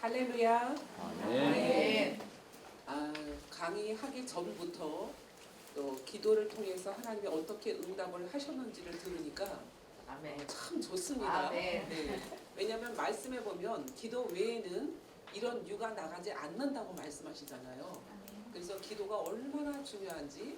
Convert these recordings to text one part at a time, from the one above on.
할렐루야. 네. 강의하기 전부터 또 기도를 통해서 하나님이 어떻게 응답을 하셨는지를 들으니까 참 좋습니다. 네. 왜냐하면 말씀에 보면 기도 외에는 이런 유가 나가지 않는다고 말씀하시잖아요. 그래서 기도가 얼마나 중요한지,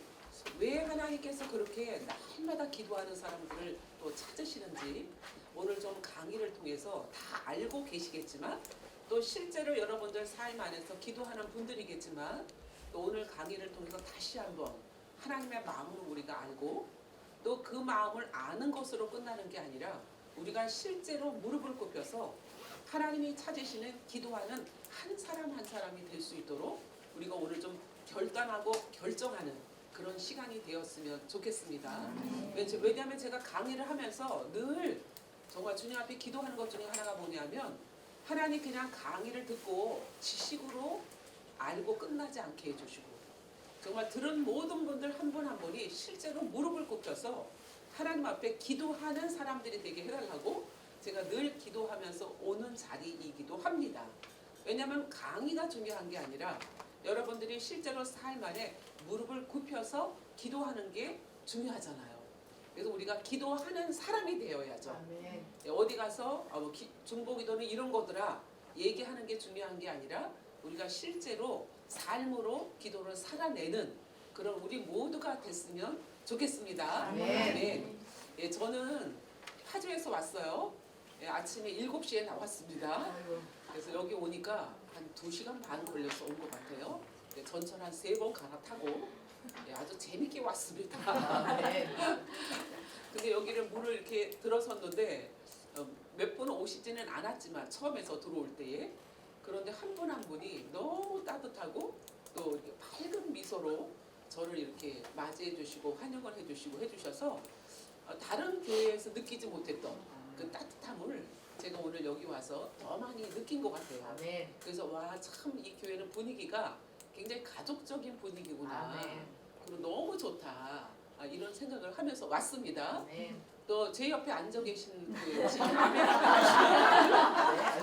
왜 하나님께서 그렇게 날마다 기도하는 사람들을 또 찾으시는지 오늘 좀 강의를 통해서 다 알고 계시겠지만, 또 실제로 여러분들 삶 안에서 기도하는 분들이겠지만, 또 오늘 강의를 통해서 다시 한번 하나님의 마음을 우리가 알고, 또 그 마음을 아는 것으로 끝나는 게 아니라 우리가 실제로 무릎을 꿇혀서 하나님이 찾으시는 기도하는 한 사람 한 사람이 될 수 있도록 우리가 오늘 좀 결단하고 결정하는 그런 시간이 되었으면 좋겠습니다. 왜냐하면 제가 강의를 하면서 늘 정말 주님 앞에 기도하는 것 중에 하나가 뭐냐면, 하나님 그냥 강의를 듣고 지식으로 알고 끝나지 않게 해주시고, 정말 들은 모든 분들 한 분 한 분이 실제로 무릎을 꿇혀서 하나님 앞에 기도하는 사람들이 되게 해달라고 제가 늘 기도하면서 오는 자리이기도 합니다. 왜냐하면 강의가 중요한 게 아니라 여러분들이 실제로 삶 안에 무릎을 굽혀서 기도하는 게 중요하잖아요. 그래서 우리가 기도하는 사람이 되어야죠. 아멘. 어디 가서 중보기도는 이런 거더라 얘기하는 게 중요한 게 아니라 우리가 실제로 삶으로 기도를 살아내는 그런 우리 모두가 됐으면 좋겠습니다. 아멘. 예, 저는 파주에서 왔어요. 예, 아침에 7시에 나왔습니다. 그래서 여기 오니까 한 2시간 반 걸려서 온 것 같아요. 예, 전철 한 3번 갈아타고 예, 아주 재밌게 왔습니다. 근데 여기를 문을 이렇게 들어섰는데 몇 분은 오시지는 않았지만 처음에서 들어올 때에, 그런데 한 분 한 분이 너무 따뜻하고 또 이렇게 밝은 미소로 저를 이렇게 맞이해 주시고 환영을 해 주시고 해주셔서 다른 교회에서 느끼지 못했던 그 따뜻함을 제가 오늘 여기 와서 더 많이 느낀 것 같아요. 그래서 와, 참 이 교회는 분위기가 굉장히 가족적인 분위기구나. 그리고 너무 좋다. 이런 생각을 하면서 왔습니다. 또 제 옆에 앉아 계신 그 지금 아멘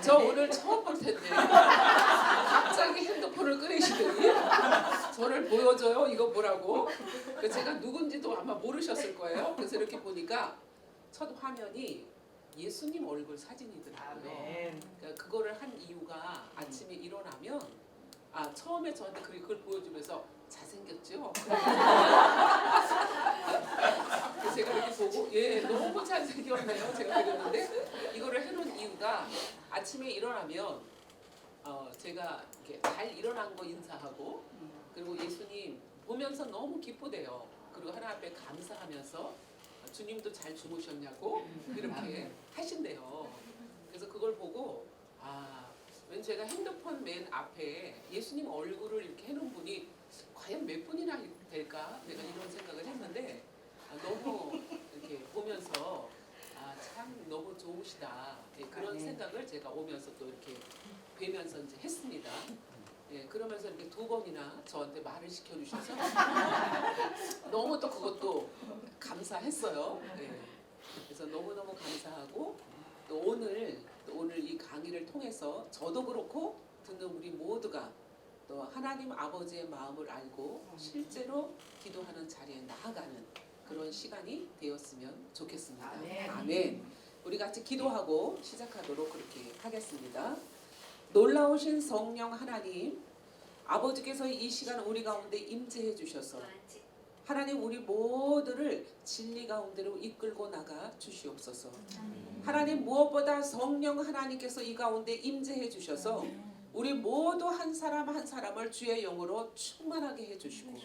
저 오늘 처음 볼 텐데 갑자기 핸드폰을 꺼내시더니 저를 보여줘요. 이거 보라고. 제가 누군지도 아마 모르셨을 거예요. 그래서 이렇게 보니까 첫 화면이 예수님 얼굴 사진이더라고요. 그러니까 그거를 한 이유가 아침에 일어나면 처음에 저한테 그걸 보여주면서 잘생겼죠? 제가 이렇게 보고 너무 잘생겼네요. 제가 그랬는데 이거를 해놓은 이유가 아침에 일어나면 제가 이렇게 잘 일어난 거 인사하고, 그리고 예수님 보면서 너무 기쁘대요. 그리고 하나님 앞에 감사하면서 주님도 잘 주무셨냐고 이렇게 하신대요. 그래서 그걸 보고 왠 제가 핸드폰 맨 앞에 예수님 얼굴을 이렇게 해놓은 분이 과연 몇 분이나 될까? 내가 이런 생각을 했는데 너무 이렇게 보면서 참 너무 좋으시다. 그런 생각을 제가 오면서 또 이렇게 뵈면서 이제 했습니다. 그러면서 이렇게 2번이나 저한테 말을 시켜주셔서 너무 또 그것도 감사했어요. 그래서 너무너무 감사하고, 또 오늘 이 강의를 통해서 저도 그렇고 듣는 우리 모두가 또 하나님 아버지의 마음을 알고 실제로 기도하는 자리에 나아가는 그런 시간이 되었으면 좋겠습니다. 아멘. 우리 같이 기도하고 시작하도록 그렇게 하겠습니다. 놀라우신 성령 하나님, 아버지께서 이 시간 우리 가운데 임재해 주셔서 하나님 우리 모두를 진리 가운데로 이끌고 나가 주시옵소서. 하나님 무엇보다 성령 하나님께서 이 가운데 임재해 주셔서 우리 모두 한 사람 한 사람을 주의 영으로 충만하게 해주시고,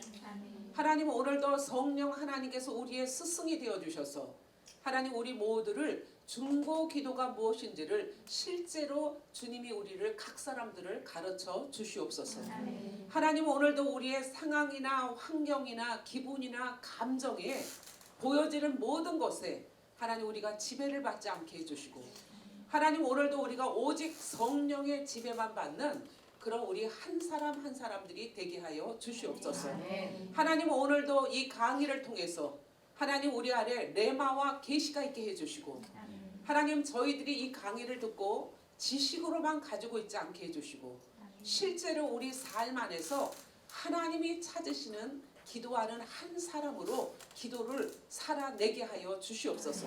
하나님 오늘도 성령 하나님께서 우리의 스승이 되어주셔서 하나님 우리 모두를 중보 기도가 무엇인지를 실제로 주님이 우리를 각 사람들을 가르쳐 주시옵소서. 하나님 오늘도 우리의 상황이나 환경이나 기분이나 감정에 보여지는 모든 것에 하나님 우리가 지배를 받지 않게 해주시고, 하나님 오늘도 우리가 오직 성령의 지배만 받는 그런 우리 한 사람 한 사람들이 되게 하여 주시옵소서. 하나님 오늘도 이 강의를 통해서 하나님 우리 안에 레마와 계시가 있게 해주시고, 하나님 저희들이 이 강의를 듣고 지식으로만 가지고 있지 않게 해주시고 실제로 우리 삶 안에서 하나님이 찾으시는 기도하는 한 사람으로 기도를 살아내게 하여 주시옵소서.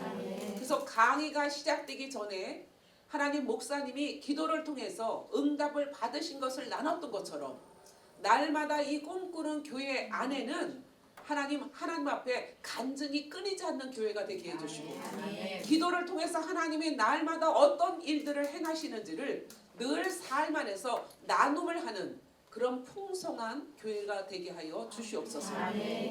그래서 강의가 시작되기 전에 하나님 목사님이 기도를 통해서 응답을 받으신 것을 나눴던 것처럼 날마다 이 꿈꾸는 교회 안에는 하나님 앞에 간증이 끊이지 않는 교회가 되게 해주시고 기도를 통해서 하나님이 날마다 어떤 일들을 행하시는지를 늘 삶 안에서 나눔을 하는 그런 풍성한 교회가 되게 하여 주시옵소서.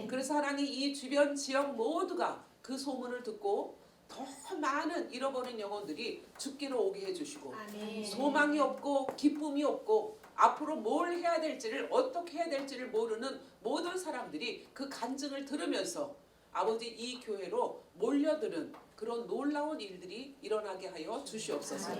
그래서 하나님 이 주변 지역 모두가 그 소문을 듣고 더 많은 잃어버린 영혼들이 죽기로 오게 해주시고 소망이 없고 기쁨이 없고 앞으로 뭘 해야 될지를 어떻게 해야 될지를 모르는 모든 사람들이 그 간증을 들으면서 아버지 이 교회로 몰려드는 그런 놀라운 일들이 일어나게 하여 주시옵소서.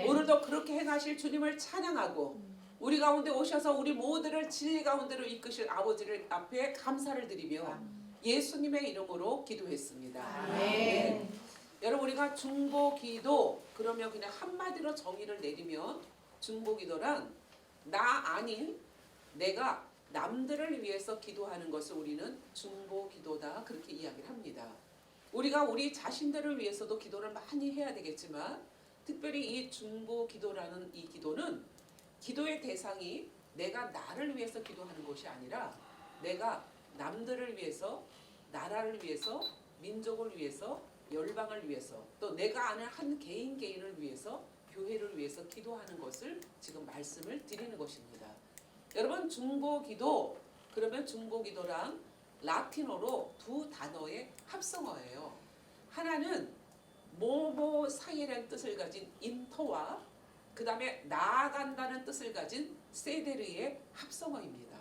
오늘도 그렇게 행하실 주님을 찬양하고 우리 가운데 오셔서 우리 모두를 진리 가운데로 이끄실 아버지를 앞에 감사를 드리며 예수님의 이름으로 기도했습니다. 네. 여러분 우리가 중보기도 그러면 그냥 한마디로 정의를 내리면 중보기도란 나 아닌 내가 남들을 위해서 기도하는 것을 우리는 중보기도다 그렇게 이야기를 합니다. 우리가 우리 자신들을 위해서도 기도를 많이 해야 되겠지만 특별히 이 중보기도라는 이 기도는 기도의 대상이 내가 나를 위해서 기도하는 것이 아니라 내가 남들을 위해서 나라를 위해서 민족을 위해서 열방을 위해서 또 내가 아는 한 개인을 위해서 교회를 위해서 기도하는 것을 지금 말씀을 드리는 것입니다. 여러분 중보기도 그러면 중보기도랑 라틴어로 두 단어의 합성어예요. 하나는 뭐뭐 사이라는 뜻을 가진 인터와 그 다음에 나아간다는 뜻을 가진 세데르의 합성어입니다.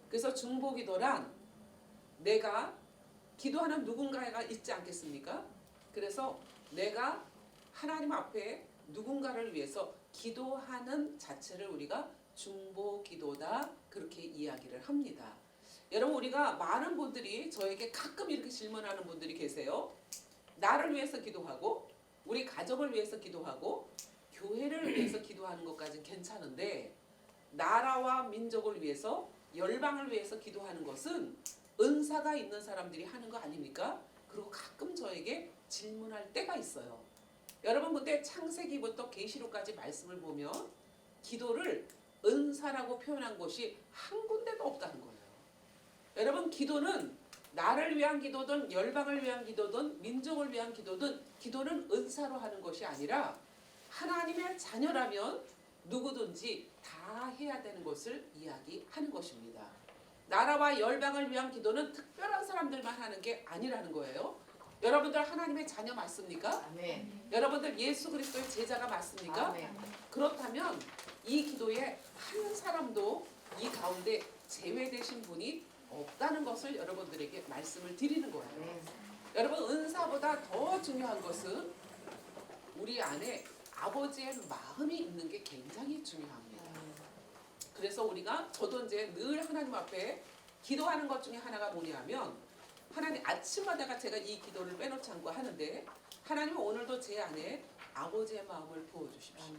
그래서 중보기도란 내가 기도하는 누군가가 있지 않겠습니까? 그래서 내가 하나님 앞에 누군가를 위해서 기도하는 자체를 우리가 중보기도다 그렇게 이야기를 합니다. 여러분 우리가 많은 분들이 저에게 가끔 이렇게 질문하는 분들이 계세요. 나를 위해서 기도하고 우리 가족을 위해서 기도하고 교회를 위해서 기도하는 것까지는 괜찮은데 나라와 민족을 위해서 열방을 위해서 기도하는 것은 은사가 있는 사람들이 하는 거 아닙니까? 그리고 가끔 저에게 질문할 때가 있어요. 여러분 근데 창세기부터 계시록까지 말씀을 보면 기도를 은사라고 표현한 곳이 한 군데도 없다는 거예요. 여러분 기도는 나를 위한 기도든 열방을 위한 기도든 민족을 위한 기도든 기도는 은사로 하는 것이 아니라 하나님의 자녀라면 누구든지 다 해야 되는 것을 이야기하는 것입니다. 나라와 열방을 위한 기도는 특별한 사람들만 하는 게 아니라는 거예요. 여러분들 하나님의 자녀 맞습니까? 아멘. 여러분들 예수 그리스도의 제자가 맞습니까? 아멘. 그렇다면 이 기도에 한 사람도 이 가운데 제외되신 분이 없다는 것을 여러분들에게 말씀을 드리는 거예요. 아멘. 여러분 은사보다 더 중요한 것은 우리 안에 아버지의 마음이 있는 게 굉장히 중요합니다. 그래서 저도 이제 늘 하나님 앞에 기도하는 것 중에 하나가 뭐냐면 하나님 아침마다 제가 이 기도를 빼놓지 않고 하는데 하나님 오늘도 제 안에 아버지의 마음을 부어주십시오.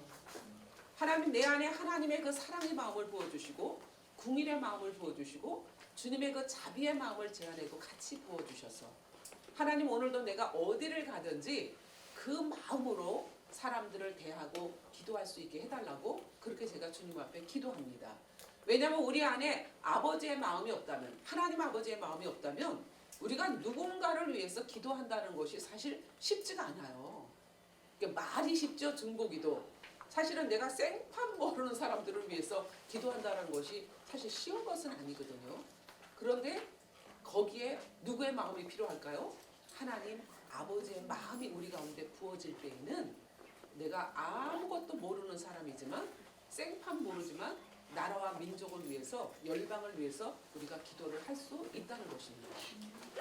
하나님 내 안에 하나님의 그 사랑의 마음을 부어주시고 궁일의 마음을 부어주시고 주님의 그 자비의 마음을 제 안에도 같이 부어주셔서 하나님 오늘도 내가 어디를 가든지 그 마음으로 사람들을 대하고 기도할 수 있게 해달라고 그렇게 제가 주님 앞에 기도합니다. 왜냐하면 우리 안에 아버지의 마음이 없다면 하나님 아버지의 마음이 없다면 우리가 누군가를 위해서 기도한다는 것이 사실 쉽지가 않아요. 말이 쉽죠. 중보기도. 사실은 내가 생판 모르는 사람들을 위해서 기도한다는 것이 사실 쉬운 것은 아니거든요. 그런데 거기에 누구의 마음이 필요할까요? 하나님 아버지의 마음이 우리 가운데 부어질 때에는 내가 아무것도 모르는 사람이지만 생판 모르지만 나라와 민족을 위해서 열방을 위해서 우리가 기도를 할 수 있다는 것입니다.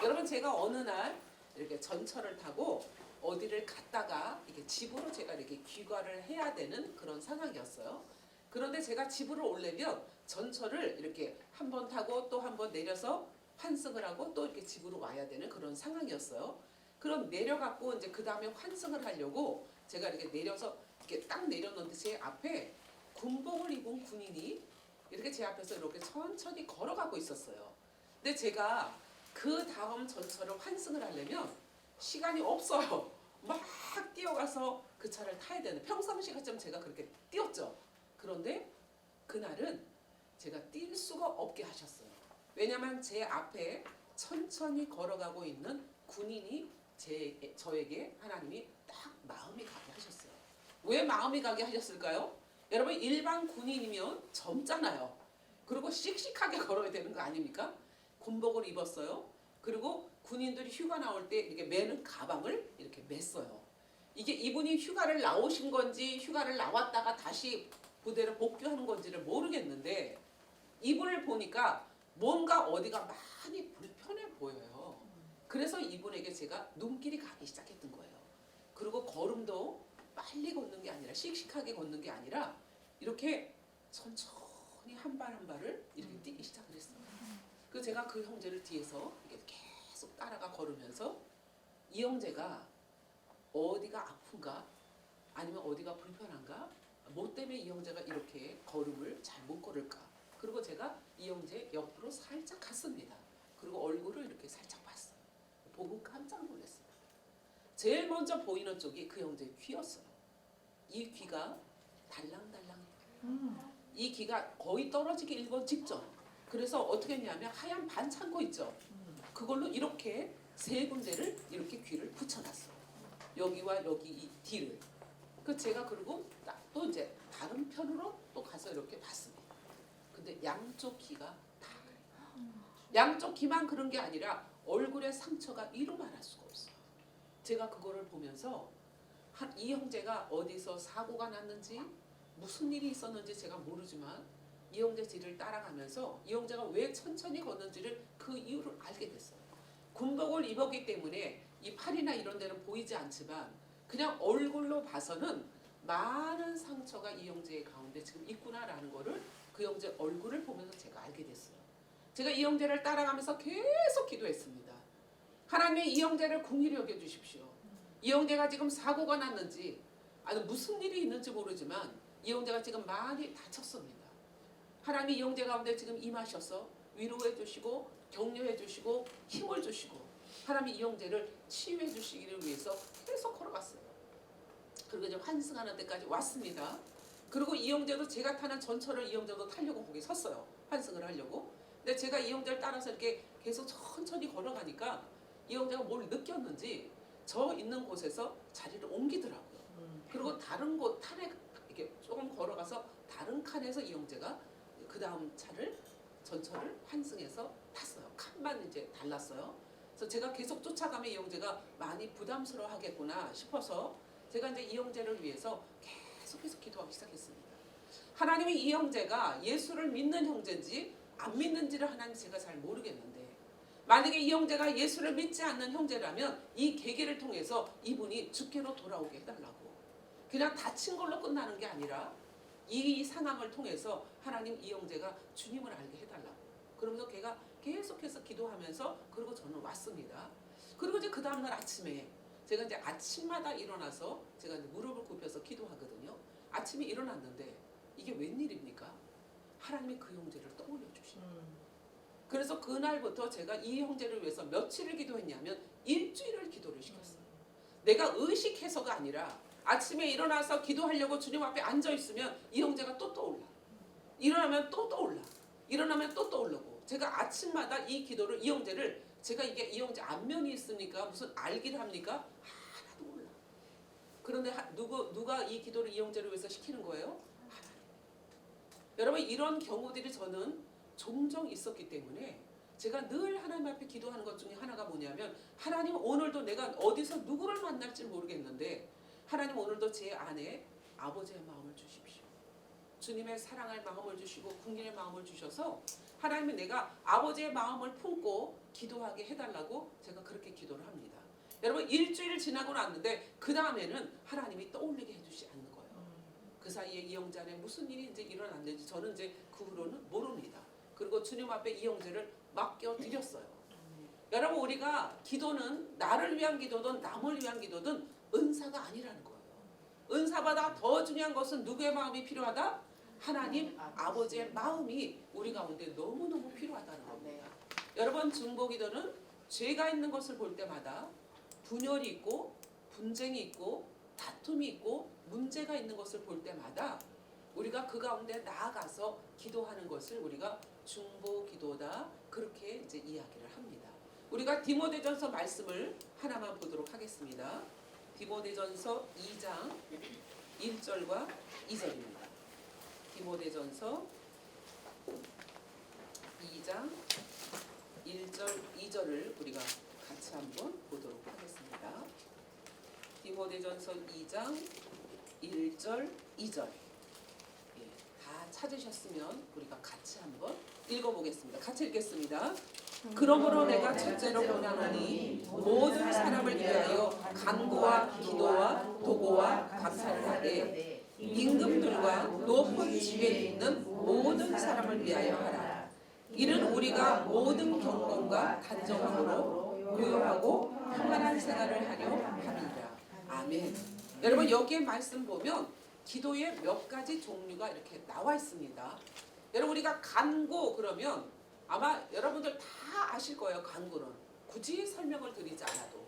여러분 제가 어느 날 이렇게 전철을 타고 어디를 갔다가 이렇게 집으로 제가 이렇게 귀가를 해야 되는 그런 상황이었어요. 그런데 제가 집으로 오려면 전철을 이렇게 한 번 타고 또 한 번 내려서 환승을 하고 또 이렇게 집으로 와야 되는 그런 상황이었어요. 그럼 내려갖고 이제 그 다음에 환승을 하려고 제가 이렇게 내려서 이렇게 딱 내려놓는데 제 앞에 군복을 입은 군인이 이렇게 제 앞에서 이렇게 천천히 걸어가고 있었어요. 근데 제가 그 다음 전철을 환승을 하려면 시간이 없어요. 막 뛰어가서 그 차를 타야 되는, 평상시 같으면 제가 그렇게 뛰었죠. 그런데 그날은 제가 뛸 수가 없게 하셨어요. 왜냐면 제 앞에 천천히 걸어가고 있는 군인이 저에게 하나님이 딱 마음이 가게 하셨어요. 왜 마음이 가게 하셨을까요? 여러분, 일반 군인이면 젊잖아요. 그리고 씩씩하게 걸어야 되는 거 아닙니까? 군복을 입었어요. 그리고 군인들이 휴가 나올 때 이렇게 매는 가방을 이렇게 맸어요. 이게 이분이 휴가를 나오신 건지 휴가를 나왔다가 다시 부대로 복귀하는 건지를 모르겠는데, 이분을 보니까 뭔가 어디가 많이 불편해 보여요. 그래서 이분에게 제가 눈길이 가기 시작했던 거예요. 그리고 걸음도 빨리 걷는 게 아니라, 씩씩하게 걷는 게 아니라 이렇게 천천히 한 발 한 발을 이렇게 뛰기 시작을 했어요. 그래서 제가 그 형제를 뒤에서 이렇게 계속 따라가 걸으면서, 이 형제가 어디가 아픈가 아니면 어디가 불편한가, 뭐 때문에 이 형제가 이렇게 걸음을 잘 못 걸을까. 그리고 제가 이 형제 옆으로 살짝 갔습니다. 그리고 얼굴을 이렇게 살짝 봤어요. 보고 깜짝 놀랐어요. 제일 먼저 보이는 쪽이 그 형제의 귀였어요. 이 귀가 달랑달랑해요. 이 귀가 거의 떨어지기 일본 직전. 그래서 어떻게 했냐면 하얀 반창고 있죠. 그걸로 이렇게 세 군데를 이렇게 귀를 붙여놨어요. 여기와 여기 이 뒤를. 그 제가 그리고 또 이제 다른 편으로 또 가서 이렇게 봤습니다. 근데 양쪽 귀가 다 그래요. 양쪽 귀만 그런 게 아니라 얼굴에 상처가 이루 말할 수가 없어요. 제가 그거를 보면서 이 형제가 어디서 사고가 났는지 무슨 일이 있었는지 제가 모르지만 이 형제 뒤를 따라가면서 이 형제가 왜 천천히 걷는지를 그 이유를 알게 됐어요. 군복을 입었기 때문에 이 팔이나 이런 데는 보이지 않지만 그냥 얼굴로 봐서는 많은 상처가 이 형제의 가운데 지금 있구나라는 거를 그 형제 얼굴을 보면서 제가 알게 됐어요. 제가 이 형제를 따라가면서 계속 기도했습니다. 하나님, 이 형제를 긍휼히 여겨주십시오. 이 형제가 지금 사고가 났는지 아니 무슨 일이 있는지 모르지만 이 형제가 지금 많이 다쳤습니다. 하나님, 이 형제 가운데 지금 임하셔서 위로해 주시고 격려해 주시고 힘을 주시고 하나님, 이 형제를 치유해 주시기를 위해서 계속 걸어갔어요. 그리고 이제 환승하는 데까지 왔습니다. 그리고 이 형제도 제가 타는 전철을 이 형제도 타려고 거기 섰어요. 환승을 하려고. 근데 제가 이 형제를 따라서 이렇게 계속 천천히 걸어가니까 이 형제가 뭘 느꼈는지 저 있는 곳에서 자리를 옮기더라고요. 그리고 다른 곳 칸에 이렇게 조금 걸어가서 다른 칸에서 이 형제가 그 다음 차를 전철을 환승해서 탔어요. 칸만 이제 달랐어요. 그래서 제가 계속 쫓아가면 이 형제가 많이 부담스러워하겠구나 싶어서 제가 이제 이 형제를 위해서 계속해서 기도하기 시작했습니다. 하나님이 이 형제가 예수를 믿는 형제인지 안 믿는지를 하나님 제가 잘 모르겠는데, 만약에 이 형제가 예수를 믿지 않는 형제라면 이 계기를 통해서 이분이 주께로 돌아오게 해달라고. 그냥 다친 걸로 끝나는 게 아니라 이 상황을 통해서 하나님, 이 형제가 주님을 알게 해달라고. 그러면서 걔가 계속해서 기도하면서 그리고 저는 왔습니다. 그리고 이제 그 다음날 아침에 제가 이제 아침마다 일어나서 제가 이제 무릎을 굽혀서 기도하거든요. 아침에 일어났는데 이게 웬일입니까? 하나님이 그 형제를 떠올려 주시는. 그래서 그날부터 제가 이 형제를 위해서 며칠을 기도했냐면 일주일을 기도를 시켰어요. 내가 의식해서가 아니라 아침에 일어나서 기도하려고 주님 앞에 앉아 있으면 이 형제가 또 떠올라. 일어나면 또 떠올라. 일어나면 또 떠오르고. 제가 아침마다 이 기도를, 이 형제를, 제가 이게 이 형제 안면이 있습니까? 무슨 알기를 합니까? 하나도 몰라. 그런데 누가 이 기도를 이 형제를 위해서 시키는 거예요? 하나님. 여러분, 이런 경우들이 저는 종종 있었기 때문에 제가 늘 하나님 앞에 기도하는 것 중에 하나가 뭐냐면, 하나님, 오늘도 내가 어디서 누구를 만날지 모르겠는데 하나님, 오늘도 제 안에 아버지의 마음을 주십시오. 주님의 사랑할 마음을 주시고 긍휼의 마음을 주셔서 하나님이 내가 아버지의 마음을 품고 기도하게 해달라고 제가 그렇게 기도를 합니다. 여러분, 일주일 지나고 났는데 그 다음에는 하나님이 떠올리게 해주지 않는 거예요. 그 사이에 이 형제 안에 무슨 일이 이제 일어났는지 저는 이제 그 후로는 모릅니다. 그리고 주님 앞에 이 형제를 맡겨드렸어요. 여러분, 우리가 기도는 나를 위한 기도든 남을 위한 기도든 은사가 아니라는 거예요. 은사보다 더 중요한 것은 누구의 마음이 필요하다? 하나님 아버지의 마음이 우리 가운데 너무너무 필요하다는 겁니다. 여러분 중보기도는 죄가 있는 것을 볼 때마다 분열이 있고 분쟁이 있고 다툼이 있고 문제가 있는 것을 볼 때마다 우리가 그 가운데 나아가서 기도하는 것을 우리가 중보기도다 그렇게 이제 이야기를 합니다. 우리가 디모데전서 말씀을 하나만 보도록 하겠습니다. 디모데전서 2장 1절과 2절입니다. 디모데전서 2장 1절 2절을 우리가 같이 한번 보도록 하겠습니다. 디모데전서 2장 1절 2절 다 찾으셨으면 우리가 같이 한번 읽어보겠습니다. 같이 읽겠습니다. 그러므로 내가 첫째로 권하노니 모든 사람을 위하여 간구와 기도와 도고와 감사를 하되 임금들과 높은 지위에 있는 모든 사람을 위하여 하라. 이는 우리가 모든 경건과 단정함으로 고요하고 평안한 생활을 하려 함이라. 아멘. 여러분 여기에 말씀 보면 기도의 몇 가지 종류가 이렇게 나와 있습니다. 여러분 우리가 간구 그러면 아마 여러분들 다 아실 거예요. 간구는 굳이 설명을 드리지 않아도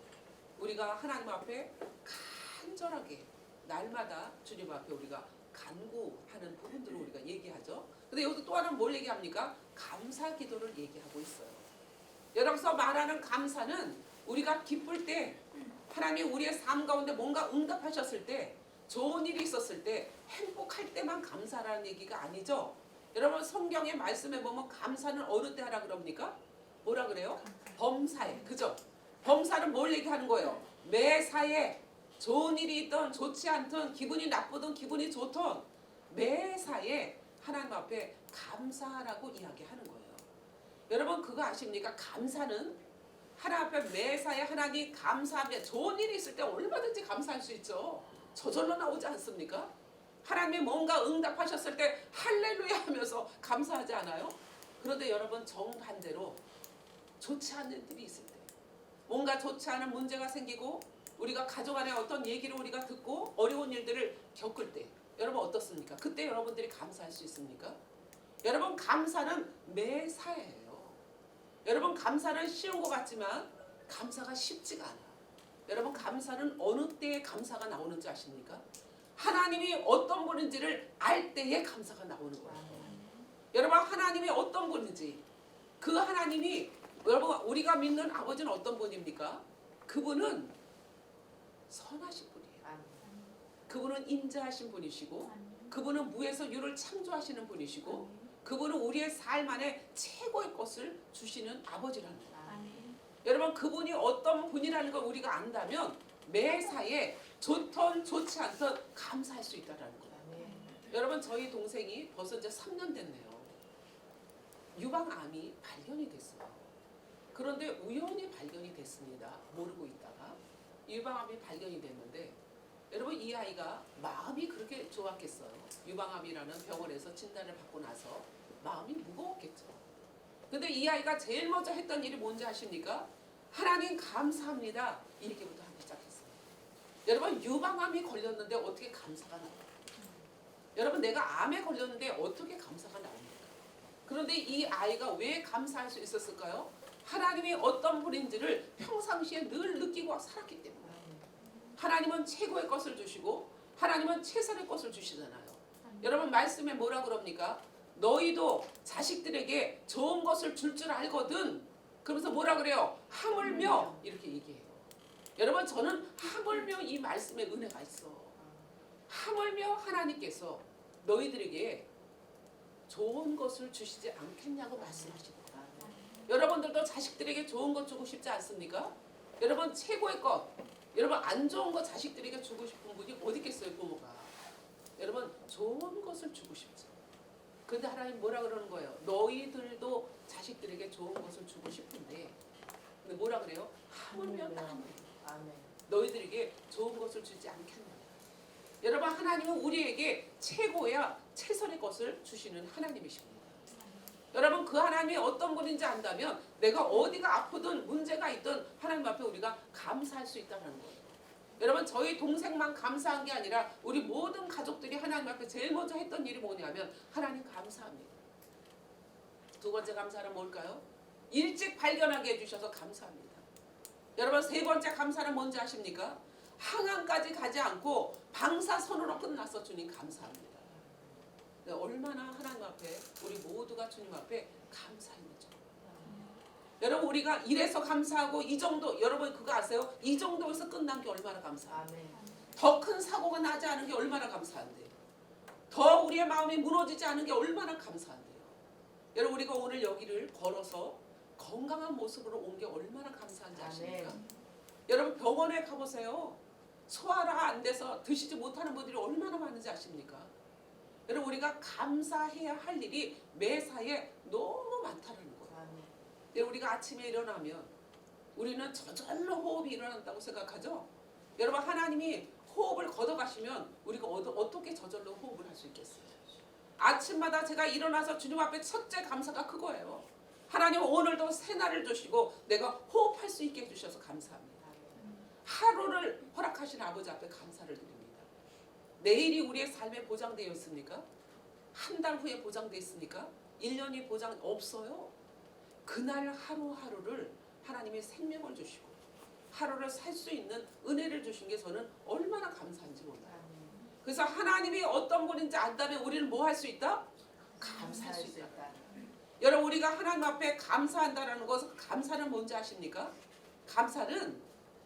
우리가 하나님 앞에 간절하게 날마다 주님 앞에 우리가 간구하는 부분들을 우리가 얘기하죠. 근데 여기서 또 하나는 뭘 얘기합니까? 감사 기도를 얘기하고 있어요. 여기서 말하는 감사는 우리가 기쁠 때 하나님이 우리의 삶 가운데 뭔가 응답하셨을 때 좋은 일이 있었을 때 행복할 때만 감사라는 얘기가 아니죠. 여러분 성경의 말씀에 보면 감사는 어느 때 하라 그럽니까? 뭐라 그래요? 범사에. 그죠? 범사는 뭘 얘기하는 거예요? 매사에 좋은 일이 있든 좋지 않든 기분이 나쁘든 기분이 좋든 매사에 하나님 앞에 감사하라고 이야기하는 거예요. 여러분 그거 아십니까? 감사는 하나님 앞에 매사에 하나님 감사하며 좋은 일이 있을 때 얼마든지 감사할 수 있죠. 저절로 나오지 않습니까? 하나님이 뭔가 응답하셨을 때 할렐루야 하면서 감사하지 않아요? 그런데 여러분 정반대로 좋지 않은 일이 있을 때 뭔가 좋지 않은 문제가 생기고 우리가 가족 안에 어떤 얘기를 우리가 듣고 어려운 일들을 겪을 때 여러분 어떻습니까? 그때 여러분들이 감사할 수 있습니까? 여러분 감사는 매사예요. 여러분 감사는 쉬운 것 같지만 감사가 쉽지가 않아요. 여러분 감사는 어느 때에 감사가 나오는지 아십니까? 하나님이 어떤 분인지를 알 때에 감사가 나오는 거예요. 여러분 하나님이 어떤 분인지 그 하나님이 여러분 우리가 믿는 아버지는 어떤 분입니까? 그분은 선하신 분이에요. 그분은 인자하신 분이시고 그분은 무에서 유를 창조하시는 분이시고 그분은 우리의 삶 안에 최고의 것을 주시는 아버지라는 거예요. 여러분 그분이 어떤 분이라는 걸 우리가 안다면 매사에 좋든 좋지 않든 감사할 수 있다는 거예요. 여러분 저희 동생이 벌써 이제 3년 됐네요. 유방암이 발견이 됐어요. 그런데 우연히 발견이 됐습니다. 모르고 있다가 유방암이 발견이 됐는데 여러분 이 아이가 마음이 그렇게 좋았겠어요. 유방암이라는 병원에서 진단을 받고 나서 마음이 무거웠겠죠. 근데 이 아이가 제일 먼저 했던 일이 뭔지 아십니까? 하나님 감사합니다. 이렇게부터 하기 시작했어요. 여러분 유방암이 걸렸는데 어떻게 감사가 나와요? 여러분 내가 암에 걸렸는데 어떻게 감사가 나옵니까? 그런데 이 아이가 왜 감사할 수 있었을까요? 하나님이 어떤 분인지를 평상시에 늘 느끼고 살았기 때문에. 하나님은 최고의 것을 주시고 하나님은 최선의 것을 주시잖아요. 여러분 말씀에 뭐라 그럽니까? 너희도 자식들에게 좋은 것을 줄 줄 알거든. 그러면서 뭐라 그래요? 하물며 이렇게 얘기해요. 여러분 저는 하물며 이 말씀에 은혜가 있어. 하물며 하나님께서 너희들에게 좋은 것을 주시지 않겠냐고 말씀하시는 거예요. 여러분들도 자식들에게 좋은 것 주고 싶지 않습니까? 여러분 최고의 것, 여러분 안 좋은 거 자식들에게 주고 싶은 분이 어디 있겠어요 부모가. 여러분 좋은 것을 주고 싶죠. 근데 하나님 뭐라 그러는 거예요? 너희들도 자식들에게 좋은 것을 주고 싶은데 근데 뭐라 그래요? 하물며 나는 너희들에게 좋은 것을 주지 않겠느냐. 여러분 하나님은 우리에게 최고야 최선의 것을 주시는 하나님이십니다. 여러분 그 하나님이 어떤 분인지 안다면 내가 어디가 아프든 문제가 있든 하나님 앞에 우리가 감사할 수 있다는 거예요. 여러분 저희 동생만 감사한 게 아니라 우리 모든 가족들이 하나님 앞에 제일 먼저 했던 일이 뭐냐면 하나님 감사합니다. 두 번째 감사는 뭘까요? 일찍 발견하게 해주셔서 감사합니다. 여러분 세 번째 감사는 뭔지 아십니까? 항암까지 가지 않고 방사선으로 끝났어. 주님 감사합니다. 얼마나 하나님 앞에 우리 모두가 주님 앞에 감사했는지. 여러분 우리가 이래서 감사하고 이 정도, 여러분 그거 아세요? 이 정도에서 끝난 게 얼마나 감사해요. 더 큰 사고가 나지 않은 게 얼마나 감사한데요. 더 우리의 마음이 무너지지 않은 게 얼마나 감사한데요. 여러분 우리가 오늘 여기를 걸어서 건강한 모습으로 온 게 얼마나 감사한지 아십니까? 여러분 병원에 가보세요. 소화가 안 돼서 드시지 못하는 분들이 얼마나 많은지 아십니까? 여러분 우리가 감사해야 할 일이 매사에 너무 많다는 거예요. 우리가 아침에 일어나면 우리는 저절로 호흡이 일어난다고 생각하죠? 여러분 하나님이 호흡을 걷어가시면 우리가 어떻게 저절로 호흡을 할 수 있겠어요? 아침마다 제가 일어나서 주님 앞에 첫째 감사가 그거예요. 하나님 오늘도 새날을 주시고 내가 호흡할 수 있게 해주셔서 감사합니다. 하루를 허락하신 아버지 앞에 감사를 드립니다. 내일이 우리의 삶에 보장되어 있습니까? 한 달 후에 보장되어 있습니까? 1년이 보장 없어요. 그날 하루하루를 하나님의 생명을 주시고 하루를 살 수 있는 은혜를 주신 게 저는 얼마나 감사한지 몰라요. 그래서 하나님이 어떤 분인지 안다면 우리는 뭐 할 수 있다? 감사할 수 있다. 여러분 우리가 하나님 앞에 감사한다라는 것은 감사는 뭔지 아십니까? 감사는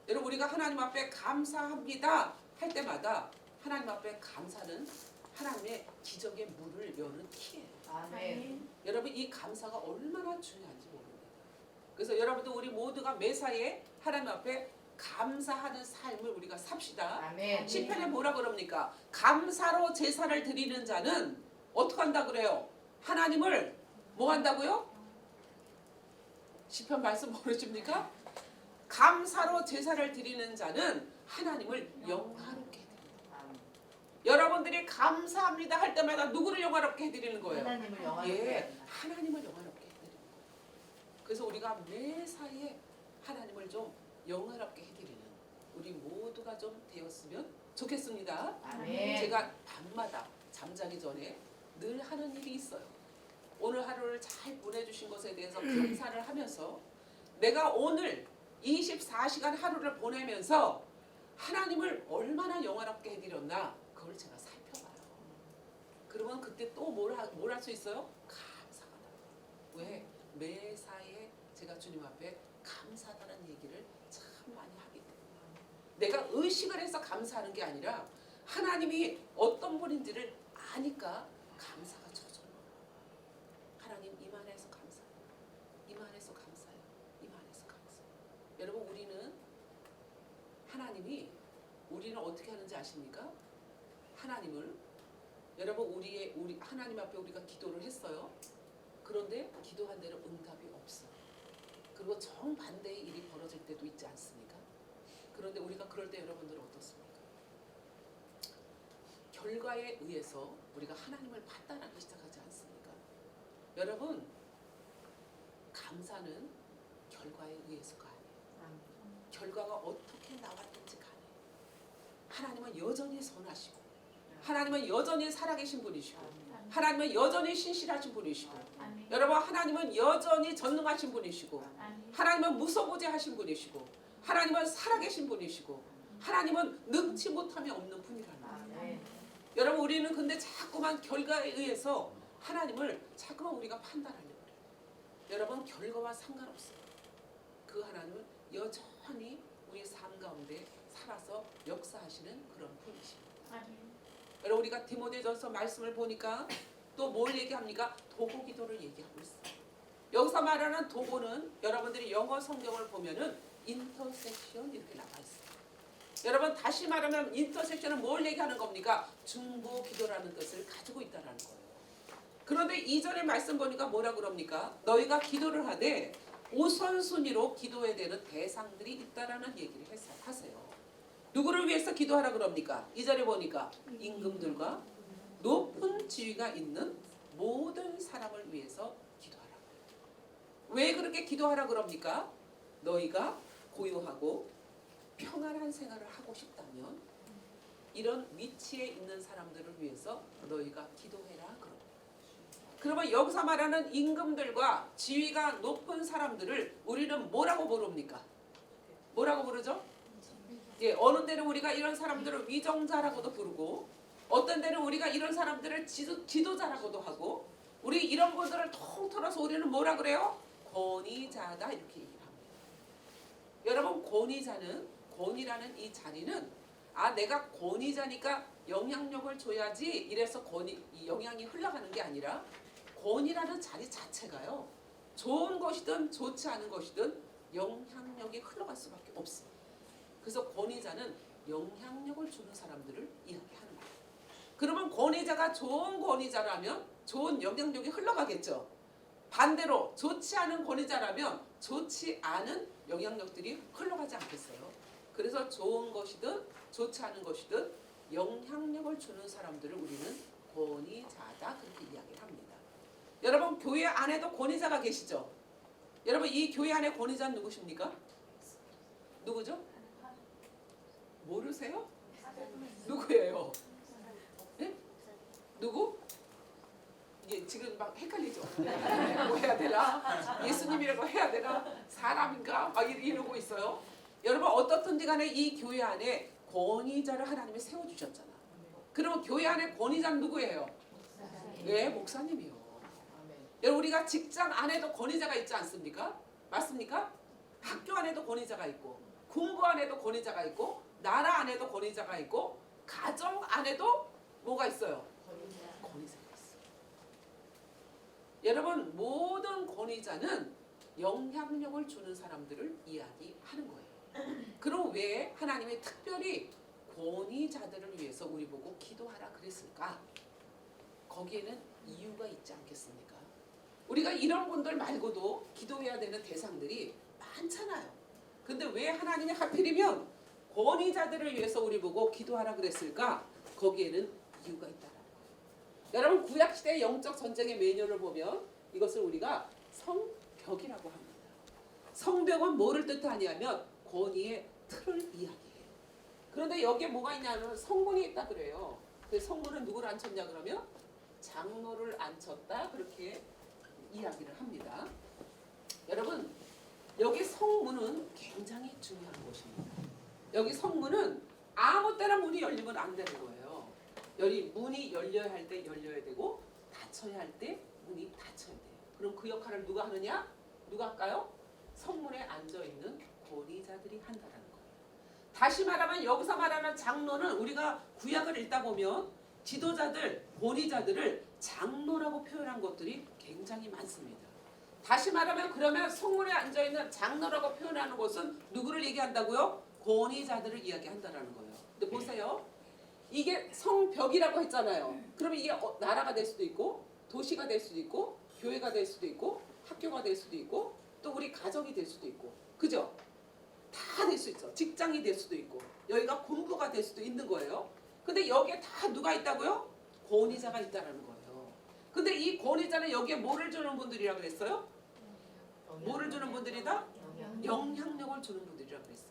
여러분 우리가 하나님 앞에 감사합니다 할 때마다 하나님 앞에 감사는 하나님의 기적의 문을 여는 키예요. 아멘. 여러분 이 감사가 얼마나 중요한지 모릅니다. 그래서 여러분들 우리 모두가 매사에 하나님 앞에 감사하는 삶을 우리가 삽시다. 아멘. 시편에 뭐라 그럽니까? 감사로 제사를 드리는 자는 어떻게 한다 그래요? 하나님을 뭐 한다고요? 시편 말씀 모르십니까? 감사로 제사를 드리는 자는 하나님을 영화롭게 해드립니다. 여러분들이 감사합니다 할 때마다 누구를 영화롭게 해드리는 거예요? 하나님을 영화롭게. 하나님을 영화롭게 해드리는 거예요. 그래서 우리가 매사에 하나님을 좀 영화롭게 해드리는 우리 모두가 좀 되었으면 좋겠습니다. 아멘. 제가 밤마다 잠자기 전에 늘 하는 일이 있어요. 오늘 하루를 잘 보내주신 것에 대해서 감사를 하면서 내가 오늘 24시간 하루를 보내면서 하나님을 얼마나 영화롭게 해드렸나 그걸 제가 살펴봐요. 그러면 그때 또 뭘 할 수 있어요? 감사가 나요. 왜? 매사에 제가 주님 앞에 감사하다는 얘기를 참 많이 하기 때문에 내가 의식을 해서 감사하는 게 아니라 하나님이 어떤 분인지를 아니까 감사가 저절로 하나님 이만해서 감사해요. 이만해서 감사해요. 이만해서 감사해요. 여러분 우리는 어떻게 하는지 아십니까? 하나님을 여러분 우리 하나님 앞에 우리가 기도를 했어요. 그런데 기도한 대로 응답이 없어요. 그리고 정반대의 일이 벌어질 때도 있지 않습니까? 그런데 우리가 그럴 때 여러분들은 어떻습니까? 결과에 의해서 우리가 하나님을 판단하기 시작하지 않습니까? 여러분 감사는 결과에 의해서가 아니에요. 결과가 어떻게 나왔든지 간에 하나님은 여전히 선하시고 하나님은 여전히 살아계신 분이시고 하나님은 여전히 신실하신 분이시고 여러분 하나님은 여전히 전능하신 분이시고 하나님은 무소부재하신 분이시고 하나님은 살아계신 분이시고 하나님은 능치 못함이 없는 분이라는 거예요. 여러분 우리는 근데 자꾸만 결과에 의해서 하나님을 자꾸만 우리가 판단하려고 해요. 여러분 결과와 상관없어요. 그 하나님은 여전히 우리의 삶 가운데 살아서 역사하시는 그런 분이십니다. 여러분 우리가 디모데전서 말씀을 보니까 또 뭘 얘기합니까? 도고 기도를 얘기하고 있어요. 여기서 말하는 도고는 여러분들이 영어 성경을 보면은 인터섹션 이렇게 나와 있어요. 여러분 다시 말하면 인터섹션은 뭘 얘기하는 겁니까? 중보 기도라는 뜻을 가지고 있다는 거예요. 그런데 이전에 말씀 보니까 뭐라 그럽니까? 너희가 기도를 하되 우선순위로 기도해야 되는 대상들이 있다라는 얘기를 하세요. 누구를 위해서 기도하라 그럽니까? 이 절에 보니까 임금들과 높은 지위가 있는 모든 사람을 위해서 기도하라고 해요. 왜 그렇게 기도하라 그럽니까? 너희가 고요하고 평안한 생활을 하고 싶다면 이런 위치에 있는 사람들을 위해서 너희가 기도해라. 그러면 여기서 말하는 임금들과 지위가 높은 사람들을 우리는 뭐라고 부릅니까? 뭐라고 부르죠? 예, 어느 때는 우리가 이런 사람들을 위정자라고도 부르고 어떤 때는 우리가 이런 사람들을 지도자라고도 하고 우리 이런 분들을 통틀어서 우리는 뭐라 그래요? 권위자다 이렇게 얘기를 합니다. 여러분 권위라는 이 자리는 내가 권위자니까 영향력을 줘야지 이래서 이 영향이 흘러가는 게 아니라 권위라는 자리 자체가요. 좋은 것이든 좋지 않은 것이든 영향력이 흘러갈 수밖에 없어요. 그래서 권위자는 영향력을 주는 사람들을 이야기하는 거예요. 그러면 권위자가 좋은 권위자라면 좋은 영향력이 흘러가겠죠. 반대로 좋지 않은 권위자라면 좋지 않은 영향력들이 흘러가지 않겠어요. 그래서 좋은 것이든 좋지 않은 것이든 영향력을 주는 사람들을 우리는 권위자다 그렇게 이야기를 합니다. 여러분 교회 안에도 권위자가 계시죠? 여러분 이 교회 안에 권위자는 누구십니까? 누구죠? 모르세요? 누구예요? 네? 누구? 이게 지금 막 헷갈리죠? 뭐 해야 되나? 예수님이라고 해야 되나? 사람인가? 막 이러고 있어요. 여러분 어떻든지 간에 이 교회 안에 권위자를 하나님이 세워주셨잖아. 그러면 교회 안에 권위자는 누구예요? 네, 목사님이요. 여러분 우리가 직장 안에도 권위자가 있지 않습니까? 맞습니까? 학교 안에도 권위자가 있고 공부 안에도 권위자가 있고 나라 안에도 권위자가 있고 가정 안에도 뭐가 있어요? 권위자가 있어요. 여러분 모든 권위자는 영향력을 주는 사람들을 이야기하는 거예요. 그럼 왜 하나님이 특별히 권위자들을 위해서 우리 보고 기도하라 그랬을까? 거기에는 이유가 있지 않겠습니까? 우리가 이런 분들 말고도 기도해야 되는 대상들이 많잖아요. 근데 왜 하나님이 하필이면 권위자들을 위해서 우리 보고 기도하라 그랬을까? 거기에는 이유가 있다는 거예요. 여러분 구약시대의 영적 전쟁의 매뉴얼을 보면 이것을 우리가 성벽이라고 합니다. 성벽은 뭐를 뜻하냐면 권위의 틀을 이야기해요. 그런데 여기에 뭐가 있냐면 성문이 있다 그래요. 그 성문은 누구를 앉혔냐 그러면 장로를 앉혔다 그렇게 이야기를 합니다. 여러분 여기 성문은 굉장히 중요한 곳입니다. 여기 성문은 아무 때나 문이 열리면 안 되는 거예요. 여기 문이 열려야 할 때 열려야 되고 닫혀야 할 때 문이 닫혀야 돼요. 그럼 그 역할을 누가 하느냐? 누가 할까요? 성문에 앉아있는 권위자들이 한다는 거예요. 다시 말하면 여기서 말하는 장로는 우리가 구약을 읽다 보면 지도자들, 권위자들을 장로라고 표현한 것들이 굉장히 많습니다. 다시 말하면 그러면 성문에 앉아있는 장로라고 표현하는 것은 누구를 얘기한다고요? 권위자들을 이야기한다는 거예요. 근데 보세요. 이게 성벽이라고 했잖아요. 그러면 이게 나라가 될 수도 있고 도시가 될 수도 있고 교회가 될 수도 있고 학교가 될 수도 있고 또 우리 가정이 될 수도 있고 그죠? 다 될 수 있죠. 직장이 될 수도 있고 여기가 공부가 될 수도 있는 거예요. 근데 여기에 다 누가 있다고요? 권위자가 있다는 거예요. 근데 이 권위자는 여기에 뭐를 주는 분들이라 그랬어요? 뭐를 주는 분들이다? 영향력을 주는 분들이라 그랬어요.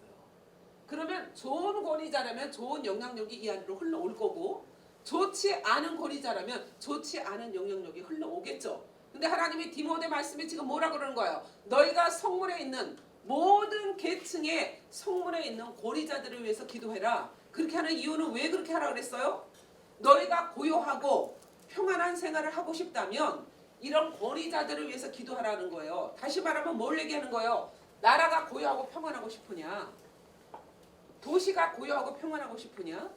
그러면 좋은 권위자라면 좋은 영향력이 이 안으로 흘러올 거고 좋지 않은 권위자라면 좋지 않은 영향력이 흘러오겠죠. 근데 하나님이 디모데 말씀에 지금 뭐라 그러는 거예요? 너희가 성문에 있는 모든 계층의 성문에 있는 권위자들을 위해서 기도해라. 그렇게 하는 이유는 왜 그렇게 하라 그랬어요? 너희가 고요하고 평안한 생활을 하고 싶다면 이런 권위자들을 위해서 기도하라는 거예요. 다시 말하면 뭘 얘기하는 거예요? 나라가 고요하고 평안하고 싶으냐? 도시가 고요하고 평안하고 싶으냐?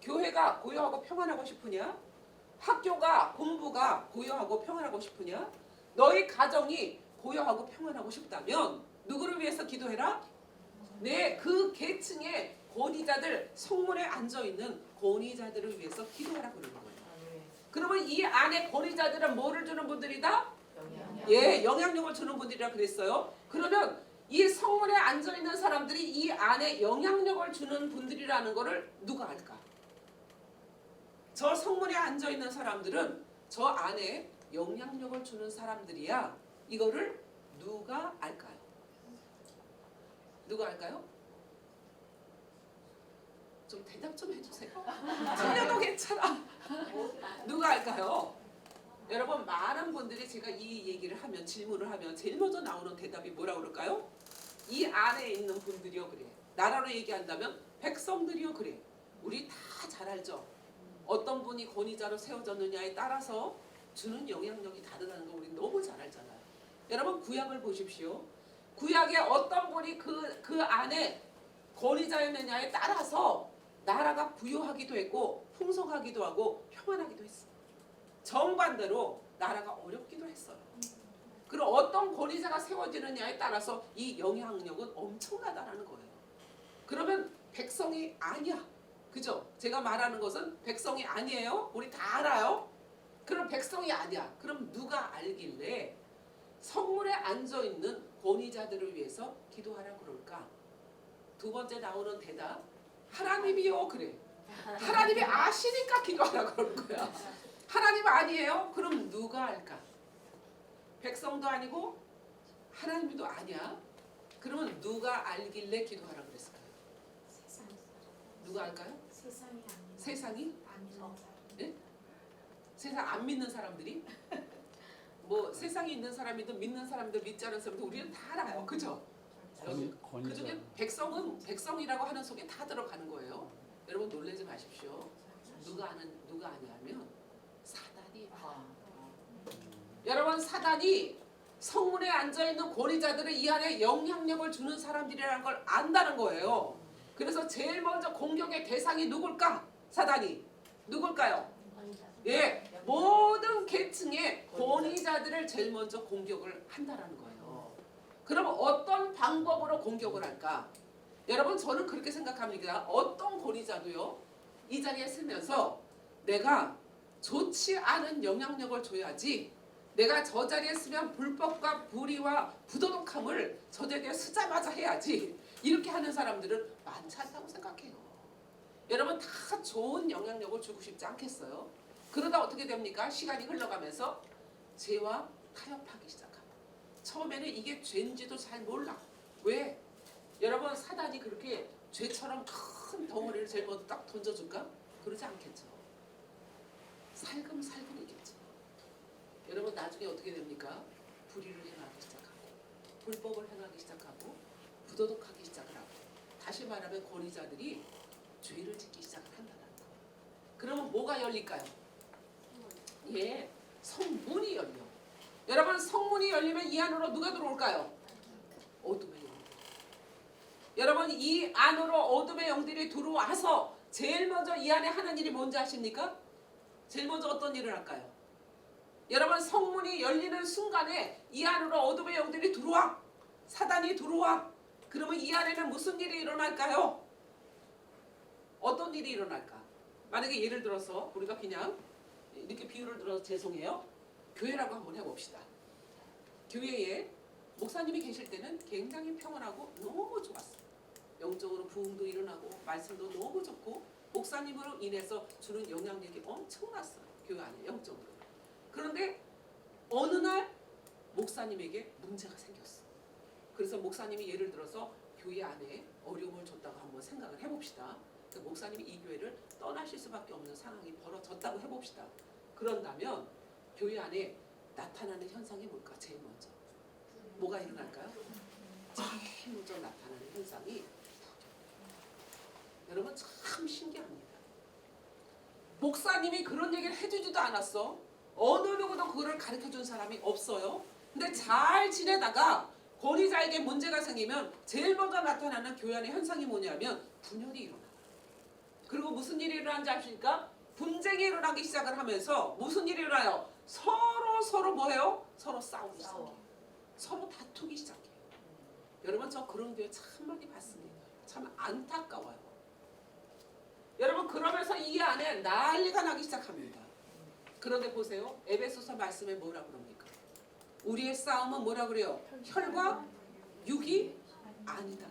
교회가 고요하고 평안하고 싶으냐? 학교가 공부가 고요하고 평안하고 싶으냐? 너희 가정이 고요하고 평안하고 싶다면 누구를 위해서 기도해라? 네, 그 계층의 권위자들, 성문에 앉아있는 권위자들을 위해서 기도하라 그러는 거예요. 그러면 이 안에 권위자들은 뭐를 주는 분들이다? 예, 영향력을 주는 분들이라 그랬어요. 그러면 이 성문에 앉아있는 사람들이 이 안에 영향력을 주는 분들이라는 거를 누가 알까? 저 성문에 앉아있는 사람들은 저 안에 영향력을 주는 사람들이야. 이거를 누가 알까요? 누가 알까요? 좀 대답 좀 해주세요. 틀려도 괜찮아. 누가 할까요? 여러분 많은 분들이 제가 이 얘기를 하면 질문을 하면 제일 먼저 나오는 대답이 뭐라고 그럴까요? 이 안에 있는 분들이요 그래. 나라로 얘기한다면 백성들이요 그래. 우리 다 잘 알죠. 어떤 분이 권위자로 세워졌느냐에 따라서 주는 영향력이 다르다는 거 우리 너무 잘 알잖아요. 여러분 구약을 보십시오. 구약에 어떤 분이 그 안에 권위자였느냐에 따라서 나라가 부유하기도 했고 풍성하기도 하고 평안하기도 했어요. 정반대로 나라가 어렵기도 했어요. 그리고 어떤 권위자가 세워지느냐에 따라서 이 영향력은 엄청나다라는 거예요. 그러면 백성이 아니야. 그죠? 제가 말하는 것은 백성이 아니에요. 우리 다 알아요. 그럼 백성이 아니야. 그럼 누가 알길래 성문에 앉아있는 권위자들을 위해서 기도하라 그럴까? 두 번째 나오는 대답, 하나님이요 그래. 하나님이 아시니까 기도하라 그러는 거야. 하나님 아니에요? 그럼 누가 할까? 백성도 아니고 하나님도 아니야. 그러면 누가 알길래 기도하라 그랬을까요? 누가 할까요? 세상이? 네? 세상 안 믿는 사람들이? 뭐 세상에 있는 사람이든 믿는 사람들 믿지 않은 사람들 우리는 다 알아요. 그죠? 그 중에 백성은 백성이라고 하는 속에 다 들어가는 거예요. 여러분 놀라지 마십시오. 누가 아냐면 사단이. 여러분 사단이 성문에 앉아있는 권위자들을 이 안에 영향력을 주는 사람들이라는 걸 안다는 거예요. 그래서 제일 먼저 공격의 대상이 누굴까? 사단이. 누굴까요? 예, 모든 계층의 권위자들을 제일 먼저 공격을 한다는 거예요. 그럼 어떤 방법으로 공격을 할까? 여러분 저는 그렇게 생각합니다. 어떤 권위자도요. 이 자리에 서면서 내가 좋지 않은 영향력을 줘야지 내가 저 자리에 서면 불법과 불의와 부도덕함을 저에게 쓰자마자 해야지 이렇게 하는 사람들은 많지 않다고 생각해요. 여러분 다 좋은 영향력을 주고 싶지 않겠어요? 그러다 어떻게 됩니까? 시간이 흘러가면서 죄와 타협하기 시작하고 처음에는 이게 죄인지도 잘 몰라. 왜? 여러분 사단이 그렇게 죄처럼 큰 덩어리를 제일 먼저 딱 던져줄까? 그러지 않겠죠. 살금살금이겠죠. 여러분 나중에 어떻게 됩니까? 불의를 행하기 시작하고 불법을 행하기 시작하고 부도덕하기 시작을 하고 다시 말하면 권위자들이 죄를 짓기 시작을 한다는 거예요. 그러면 뭐가 열릴까요? 예, 성문이 열려. 여러분 성문이 열리면 이 안으로 누가 들어올까요? 어둠의 영들. 여러분 이 안으로 어둠의 영들이 들어와서 제일 먼저 이 안에 하는 일이 뭔지 아십니까? 제일 먼저 어떤 일을 할까요? 여러분 성문이 열리는 순간에 이 안으로 어둠의 영들이 들어와. 사단이 들어와. 그러면 이 안에는 무슨 일이 일어날까요? 어떤 일이 일어날까? 만약에 예를 들어서 우리가 그냥 이렇게 비유를 들어서 죄송해요. 교회라고 한번 해봅시다. 교회에 목사님이 계실 때는 굉장히 평안하고 너무 좋았어요. 영적으로 부흥도 일어나고 말씀도 너무 좋고 목사님으로 인해서 주는 영향력이 엄청났어요. 교회 안에 영적으로. 그런데 어느 날 목사님에게 문제가 생겼어. 그래서 목사님이 예를 들어서 교회 안에 어려움을 줬다고 한번 생각을 해봅시다. 목사님이 이 교회를 떠나실 수밖에 없는 상황이 벌어졌다고 해봅시다. 그런다면 교회 안에 나타나는 현상이 뭘까? 제일 먼저 뭐가 일어날까요? 제일 먼저 나타나는 현상이 여러분 참 신기합니다. 목사님이 그런 얘기를 해주지도 않았어. 어느 누구도 그거를 가르쳐준 사람이 없어요. 근데 잘 지내다가 권위자에게 문제가 생기면 제일 먼저 나타나는 교회 안의 현상이 뭐냐면 분열이 일어나. 그리고 무슨 일이 일어나는지 아십니까? 분쟁이 일어나기 시작을 하면서 무슨 일이 일어나요? 서로 뭐해요? 서로 싸우기 시작해요. 서로 다투기 시작해요. 여러분 저 그런 교회 참 많이 봤습니다. 참 안타까워요. 여러분 그러면서 이 안에 난리가 나기 시작합니다. 그런데 보세요. 에베소서 말씀에 뭐라 그럽니까? 우리의 싸움은 뭐라 그래요? 혈과 육이 아니다.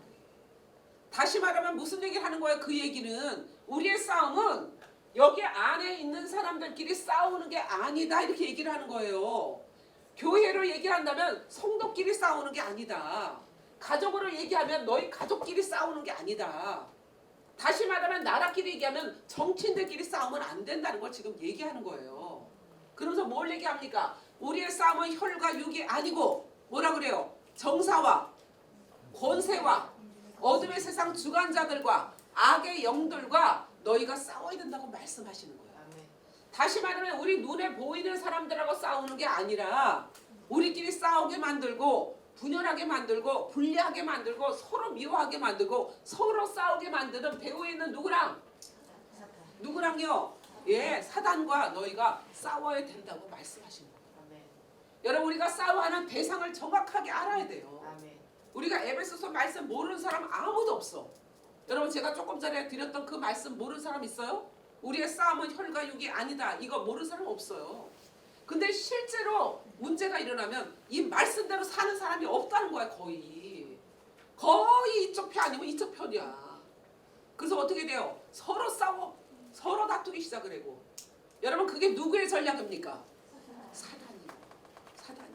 다시 말하면 무슨 얘기를 하는 거예요? 그 얘기는 우리의 싸움은 여기 안에 있는 사람들끼리 싸우는 게 아니다 이렇게 얘기를 하는 거예요. 교회로 얘기한다면 성도끼리 싸우는 게 아니다. 가족으로 얘기하면 너희 가족끼리 싸우는 게 아니다. 다시 말하면 나라끼리 얘기하면 정치인들끼리 싸우면 안 된다는 걸 지금 얘기하는 거예요. 그러면서 뭘 얘기합니까? 우리의 싸움은 혈과 육이 아니고 뭐라 그래요? 정사와 권세와 어둠의 세상 주관자들과 악의 영들과 너희가 싸워야 된다고 말씀하시는 거예요. 아멘. 다시 말하면 우리 눈에 보이는 사람들하고 싸우는 게 아니라 우리끼리 싸우게 만들고 분열하게 만들고 분리하게 만들고 서로 미워하게 만들고 서로 싸우게 만드는 배후에 있는 누구랑? 누구랑요? 예, 사단과 너희가 싸워야 된다고 말씀하신 거예요. 아멘. 여러분 우리가 싸워하는 대상을 정확하게 알아야 돼요. 아멘. 우리가 에베소서 말씀 모르는 사람 아무도 없어. 여러분 제가 조금 전에 드렸던 그 말씀 모르는 사람 있어요? 우리의 싸움은 혈과 육이 아니다. 이거 모르는 사람 없어요. 근데 실제로 문제가 일어나면 이 말씀대로 사는 사람이 없다는 거야. 거의 이쪽 편 아니면 이쪽 편이야. 그래서 어떻게 돼요? 서로 싸워. 서로 다투기 시작을 하고. 여러분 그게 누구의 전략입니까? 사단이에요. 사단이.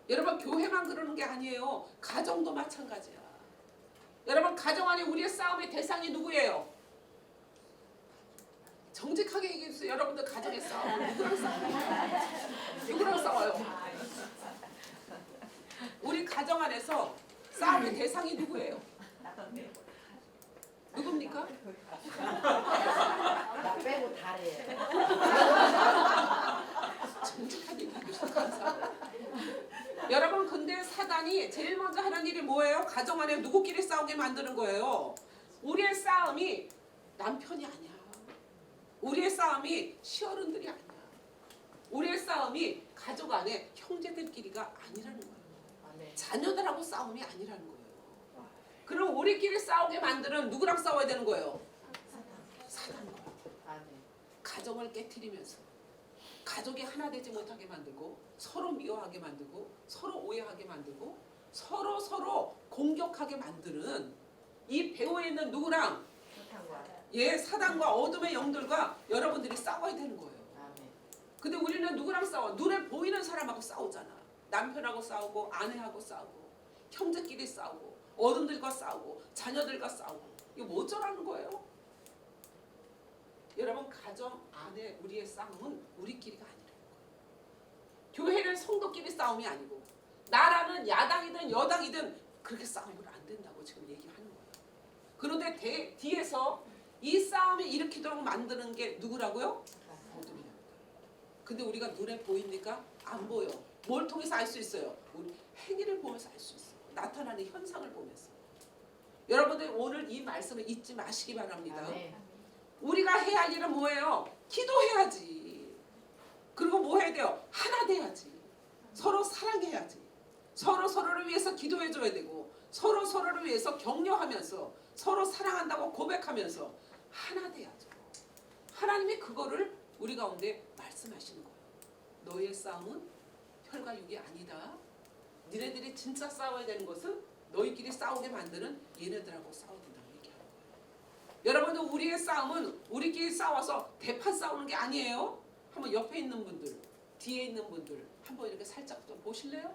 여러분 교회만 그러는 게 아니에요. 가정도 마찬가지야. 여러분 가정 안에 우리의 싸움의 대상이 누구예요? 정직하게 얘기해주세요. 여러분들 가정에 싸워. 누구랑 싸워요? 누구랑 싸워요? 우리 가정 안에서 싸움의 대상이 누구예요? 누굽니까? 나 빼고 다래. 정직하게 얘기해주셔서 감사합니다. 여러분 근데 사단이 제일 먼저 하는 일이 뭐예요? 가정 안에 누구끼리 싸우게 만드는 거예요. 우리의 싸움이 남편이 아니야. 우리의 싸움이 시어른들이 아니야. 우리의 싸움이 가족 안에 형제들끼리가 아니라는 거예요. 아멘. 자녀들하고 싸움이 아니라는 거예요. 그럼 우리끼리 싸우게 만드는 누구랑 싸워야 되는 거예요? 사단과. 아멘. 가정을 깨트리면서 가족이 하나 되지 못하게 만들고 서로 미워하게 만들고 서로 오해하게 만들고 서로 공격하게 만드는 이 배후에 있는 누구랑? 사탄과. 예, 사단과 어둠의 영들과 여러분들이 싸워야 되는 거예요. 아멘. 근데 우리는 누구랑 싸워? 눈에 보이는 사람하고 싸우잖아. 남편하고 싸우고 아내하고 싸우고 형제끼리 싸우고 어른들과 싸우고 자녀들과 싸우고. 이거 뭐 어쩌라는 거예요? 여러분 가정 안에 우리의 싸움은 우리끼리가 아니라는 거예요. 교회는 성도끼리 싸움이 아니고 나라는 야당이든 여당이든 그렇게 싸우면 안 된다고 지금 얘기하는 거예요. 그런데 뒤에서 이 싸움을 일으키도록 만드는 게 누구라고요? 어둠이야. 근데 우리가 눈에 보입니까? 안 보여. 뭘 통해서 알 수 있어요? 우리 행위를 보면서 알 수 있어요. 나타나는 현상을 보면서. 여러분들 오늘 이 말씀을 잊지 마시기 바랍니다. 아멘. 우리가 해야 할 일은 뭐예요? 기도해야지. 그리고 뭐 해야 돼요? 하나 돼야지. 서로 사랑해야지. 서로를 위해서 기도해줘야 되고 서로를 위해서 격려하면서 서로 사랑한다고 고백하면서 하나 돼야죠. 하나님이 그거를 우리 가운데 말씀하시는 거예요. 너의 싸움은 혈과 육이 아니다. 니네들이 진짜 싸워야 되는 것은 너희끼리 싸우게 만드는 얘네들하고 싸워야 된다고 얘기하는 거예요. 여러분들 우리의 싸움은 우리끼리 싸워서 대판 싸우는 게 아니에요. 한번 옆에 있는 분들, 뒤에 있는 분들 한번 이렇게 살짝 좀 보실래요?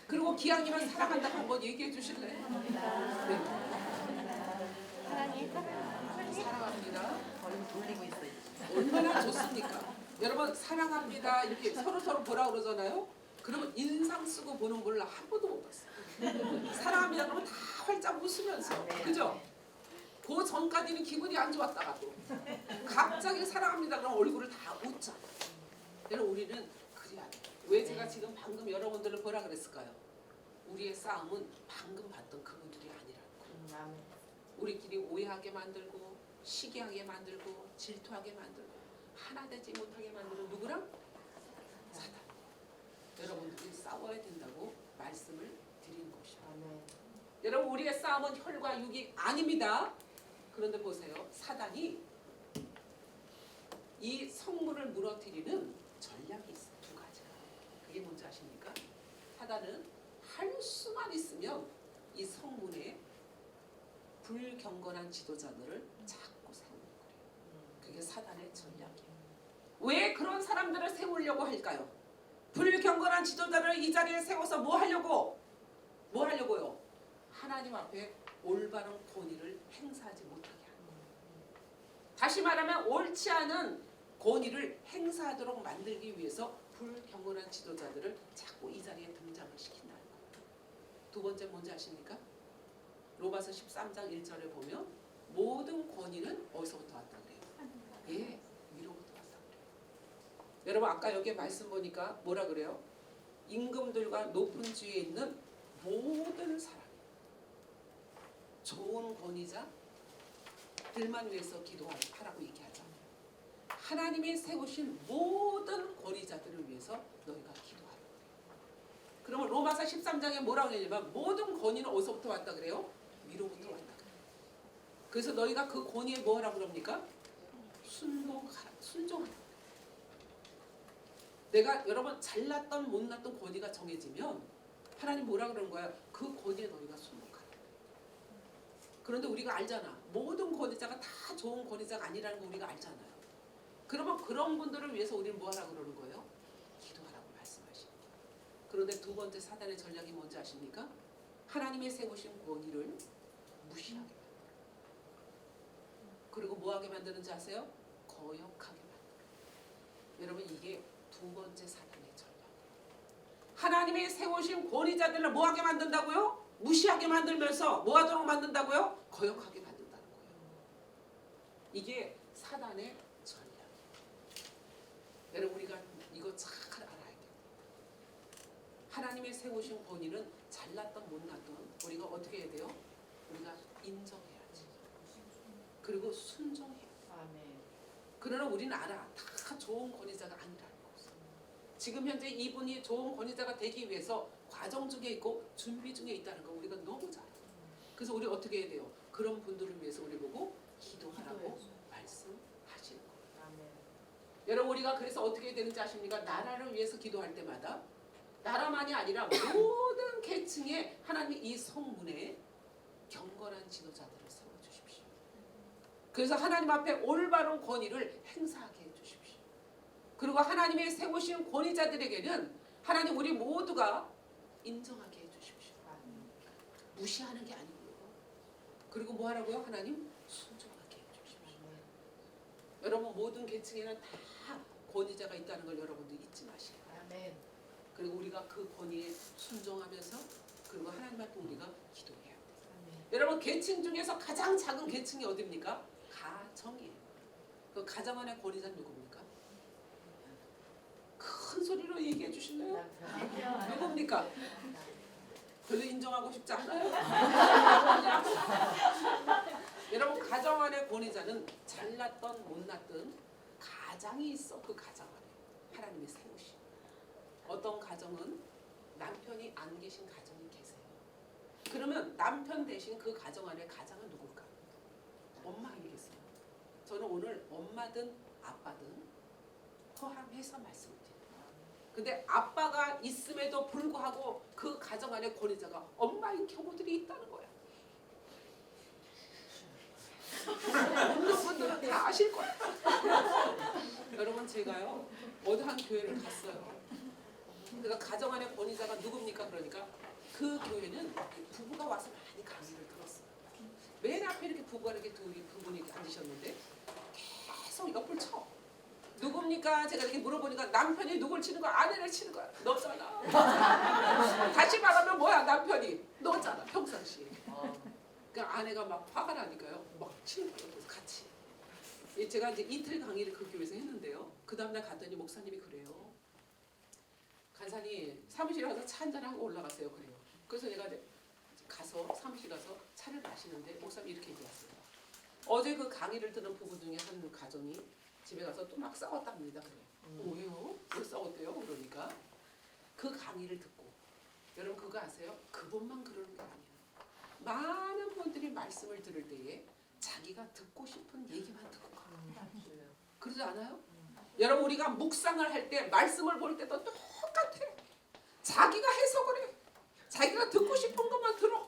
그리고 기왕이면 사랑한다고 한번 얘기해 주실래요? 네. 사랑합니다. 얼른 돌리고 있어요. 얼마나 좋습니까? 여러분 사랑합니다 이렇게 서로 뭐라 그러잖아요. 그러면 인상 쓰고 보는 걸 한 번도 못 봤어요. 사랑합니다 그러면 다 활짝 웃으면서, 그죠? 그 전까지는 기분이 안 좋았다가도 갑자기 사랑합니다 그러면 얼굴을 다 웃자. 여러분 우리는 그래야 돼. 왜 제가 지금 방금 여러분들을 뭐라 그랬을까요? 우리의 싸움은 방금 봤던 그분들이 아니라는 거예요. 아멘. 우리끼리 오해하게 만들고 시기하게 만들고 질투하게 만들고 하나 되지 못하게 만드는 누구랑? 사단. 여러분들이 싸워야 된다고 말씀을 드린 것입니다. 아멘. 여러분 우리의 싸움은 혈과 육이 아닙니다. 그런데 보세요. 사단이 이 성문을 무너뜨리는 전략이 있어요. 두 가지가. 그게 뭔지 아십니까? 사단은 할 수만 있으면 이 성문에 불경건한 지도자들을 자꾸 세우는 거예요. 그게 사단의 전략이에요. 왜 그런 사람들을 세우려고 할까요? 불경건한 지도자를 이 자리에 세워서 뭐 하려고? 뭐 하려고요? 하나님 앞에 올바른 권위를 행사하지 못하게 하는 거예요. 다시 말하면 옳지 않은 권위를 행사하도록 만들기 위해서 불경건한 지도자들을 자꾸 이 자리에 등장을 시킨다는 거예요. 두 번째 뭔지 아십니까? 로마서 13장 1절에 보면 모든 권위는 어디서부터 왔다 그래요? 예, 위로부터 왔다 그래요. 여러분 아까 여기 말씀 보니까 뭐라 그래요? 임금들과 높은 지위에 있는 모든 사람, 좋은 권위자들만 위해서 기도하라고 얘기하죠. 하나님이 세우신 모든 권위자들을 위해서 너희가 기도하라. 그러면 로마서 13장에 뭐라고 하냐면 모든 권위는 어디서부터 왔다 그래요? 위로부터 왔다 그래요. 그래서 너희가 그 권위에 뭐 하라고 그럽니까? 순종하라. 내가 여러분 잘났던 못났던 권위가 정해지면 하나님 뭐라 그러는 거야? 그 권위에 너희가 순종하라. 그런데 우리가 알잖아. 모든 권위자가 다 좋은 권위자가 아니라는 거 우리가 알잖아요. 그러면 그런 분들을 위해서 우리는 뭐 하라고 그러는 거예요? 기도하라고 말씀하십니다. 그런데 두 번째 사단의 전략이 뭔지 아십니까? 하나님의 세우신 권위를 무시하게 만들어요. 그리고 뭐하게 만드는지 아세요? 거역하게 만들어요. 여러분 이게 두 번째 사단의 전략이에요. 하나님의 세우신 권위자들을 뭐하게 만든다고요? 무시하게 만들면서 뭐하도록 만든다고요? 거역하게 만든다는 거예요. 이게 사단의 전략이에요. 여러분 우리가 이거 잘 알아야 돼요. 하나님의 세우신 권위는 잘났던 못났던 우리가 어떻게 해야 돼요? 우리가 인정해야지. 그리고 순종해야 돼요. 아멘. 그러나 우리는 알아. 다 좋은 권위자가 아니라는 거. 지금 현재 이분이 좋은 권위자가 되기 위해서 과정 중에 있고 준비 중에 있다는 거 우리가 너무 잘 알아요. 그래서 우리 어떻게 해야 돼요? 그런 분들을 위해서 우리 보고 기도하라고 말씀하시는 거예요. 아멘. 여러분 우리가 그래서 어떻게 해야 되는지 아십니까? 나라를 위해서 기도할 때마다 나라만이 아니라 모든 계층의 하나님의 이 성문에 경건한 지도자들을 세워주십시오. 그래서 하나님 앞에 올바른 권위를 행사하게 해주십시오. 그리고 하나님의 세우신 권위자들에게는 하나님 우리 모두가 인정하게 해주십시오. 무시하는 게 아니고요. 그리고 뭐 하라고요? 하나님 순종하게 해주십시오. 여러분 모든 계층에는 다 권위자가 있다는 걸 여러분들 잊지 마시고. 아멘. 그리고 우리가 그 권위에 순종하면서 그리고 하나님 앞에 우리가 기도해야 돼요. 아멘. 여러분 계층 중에서 가장 작은 계층이 어디입니까? 가정이에요. 그 가정 안의 권위자는 누굽니까? 큰 소리로 얘기해 주실래요? 누굽니까? 별로 인정하고 싶지 않아요? 여러분 가정 안의 권위자는 잘났던 못났던 가장이 있어. 그 가정 안에 하나님이 세우신. 어떤 가정은 남편이 안 계신 가정이 계세요. 그러면 남편 대신 그 가정 안에 가장은 누굴까? 엄마 아니겠어요? 저는 오늘 엄마든 아빠든 포함해서 말씀드립니다. 근데 아빠가 있음에도 불구하고 그 가정 안에 권위자가 엄마인 경우들이 있다는 거야. 없는 분들은 다 아실 거야. 여러분 제가요 어느 한 교회를 갔어요. 그러니까 가정 안에 권위자가 누굽니까? 그러니까 그 교회는 부부가 와서 많이 강의를 들었어요. 맨 앞에 이렇게 부부가 이렇게 둘이 두 분이 이렇게 앉으셨는데 계속 옆을 쳐. 누굽니까? 제가 이렇게 물어보니까 남편이 누굴 치는 거야? 아내를 치는 거야. 너잖아. 다시 말하면 뭐야? 남편이 너잖아. 평상시에. 그러니까 아내가 막 화가 나니까요. 막 치는 거예요. 그래서 같이. 제가 이제 이틀 강의를 그 교회에서 했는데요. 그 다음날 갔더니 목사님이 그래요. 간사님 사무실에 가서 차 한잔 하고 올라가세요. 그래요. 그래서 내가 가서 사무실 가서 차를 마시는데 목사님이 이렇게 얘기했어요. 어제 그 강의를 듣는 부부 중에 한 가정이 집에 가서 또 막 싸웠답니다. 그래. 왜요? 왜 싸웠대요? 그러니까 그 강의를 듣고 여러분 그거 아세요? 그분만 그러는 게 아니에요. 많은 분들이 말씀을 들을 때에 자기가 듣고 싶은 얘기만 듣고 가요. 그러지 않아요? 여러분 우리가 묵상을 할 때 말씀을 볼 때도 똑같아. 자기가 해석을 해. 자기가 듣고 싶은 것만 들어.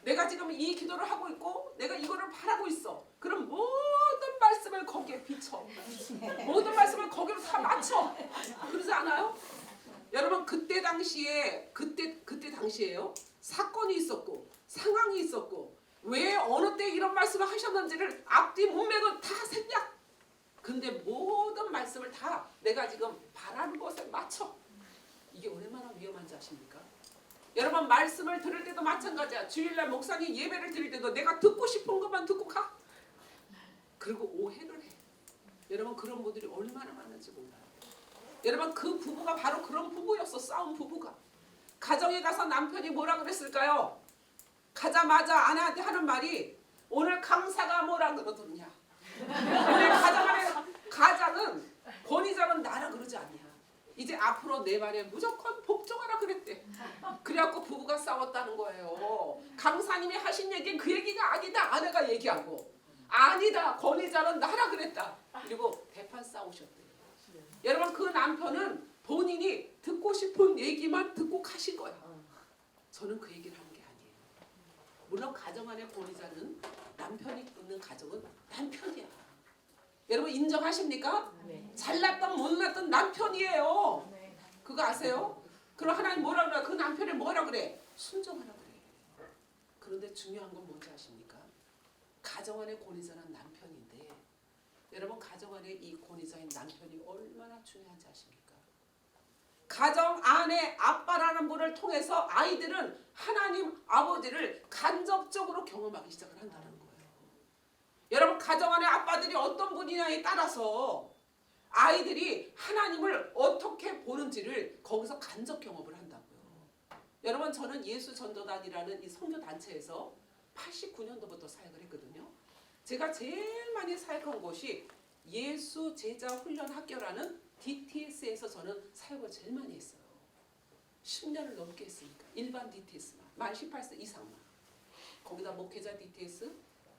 내가 지금 이 기도를 하고 있고 내가 이거를 바라고 있어. 그럼 모든 말씀을 거기에 비춰. 모든 말씀을 거기로 다 맞춰. 그러지 않아요? 여러분 그때 당시에요. 사건이 있었고 상황이 있었고 왜 어느 때 이런 말씀을 하셨는지를 앞뒤 문맥은 다 생략. 근데 모든 말씀을 다 내가 지금 바라는 것에 맞춰. 이게 얼마나 위험한지 아십니까? 여러분 말씀을 들을 때도 마찬가지야. 주일날 목사님 예배를 드릴 때도 내가 듣고 싶은 것만 듣고 가. 그리고 오해를 해. 여러분 그런 분들이 얼마나 많은지 몰라요. 여러분 그 부부가 바로 그런 부부였어. 싸운 부부가. 가정에 가서 남편이 뭐라 그랬을까요? 가자마자 아내한테 하는 말이 오늘 강사가 뭐라 그러더냐. 오늘 가장은 권위자는 나라 그러지 않냐. 이제 앞으로 내 말에 무조건 복종하라 그랬대. 그래갖고 부부가 싸웠다는 거예요. 강사님이 하신 얘기는 그 얘기가 아니다. 아내가 얘기하고 아니다. 권위자는 나라 그랬다. 그리고 대판 싸우셨대. 여러분 그 남편은 본인이 듣고 싶은 얘기만 듣고 가신 거야. 저는 그 얘기를 한 게 아니에요. 물론 가정 안의 권위자는 남편이 있는 가정은 남편이야. 여러분 인정하십니까? 네. 잘났던 못났던 남편이에요. 네. 그거 아세요? 그럼 하나님 뭐라 그래? 그 남편이 뭐라 그래? 순종하라 그래. 그런데 중요한 건 뭔지 아십니까? 가정 안의 권위자는 남편인데 여러분 가정 안에 이 권위자인 남편이 얼마나 중요한지 아십니까? 가정 안에 아빠라는 분을 통해서 아이들은 하나님 아버지를 간접적으로 경험하기 시작을 한다는 거예요. 여러분 가정 안에 아빠들이 어떤 분이냐에 따라서 아이들이 하나님을 어떻게 보는지를 거기서 간접 경험을 한다고요. 여러분 저는 예수전도단이라는 이 선교단체에서 89년도부터 사역을 했거든요. 제가 제일 많이 사역한 곳이 예수 제자 훈련 학교라는 DTS에서 저는 사역을 제일 많이 했어요. 10년을 넘게 했으니까. 일반 DTS만. 만 18세 이상만. 거기다 목회자 DTS,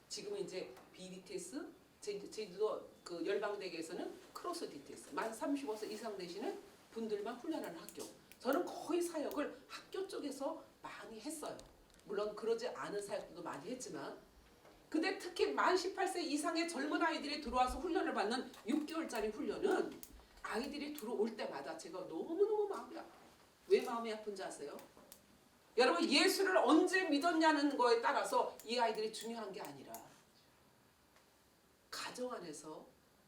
지금은 이제 BDTS, 제주도 그 열방대교에서는 크로스 DTS. 만 35세 이상 되시는 분들만 훈련하는 학교. 저는 거의 사역을 학교 쪽에서 많이 했어요. 물론 그러지 않은 사역도 많이 했지만 근데 특히 만 18세 이상의 젊은 아이들이 들어와서 훈련을 받는 6개월짜리 훈련은 아이들이 들어올 때마다 제가 너무너무 마음이 아파요. 왜 마음이 아픈지 아세요? 여러분 예수를 언제 믿었냐는 거에 따라서 이 아이들이 중요한 게 아니라 가정 안에서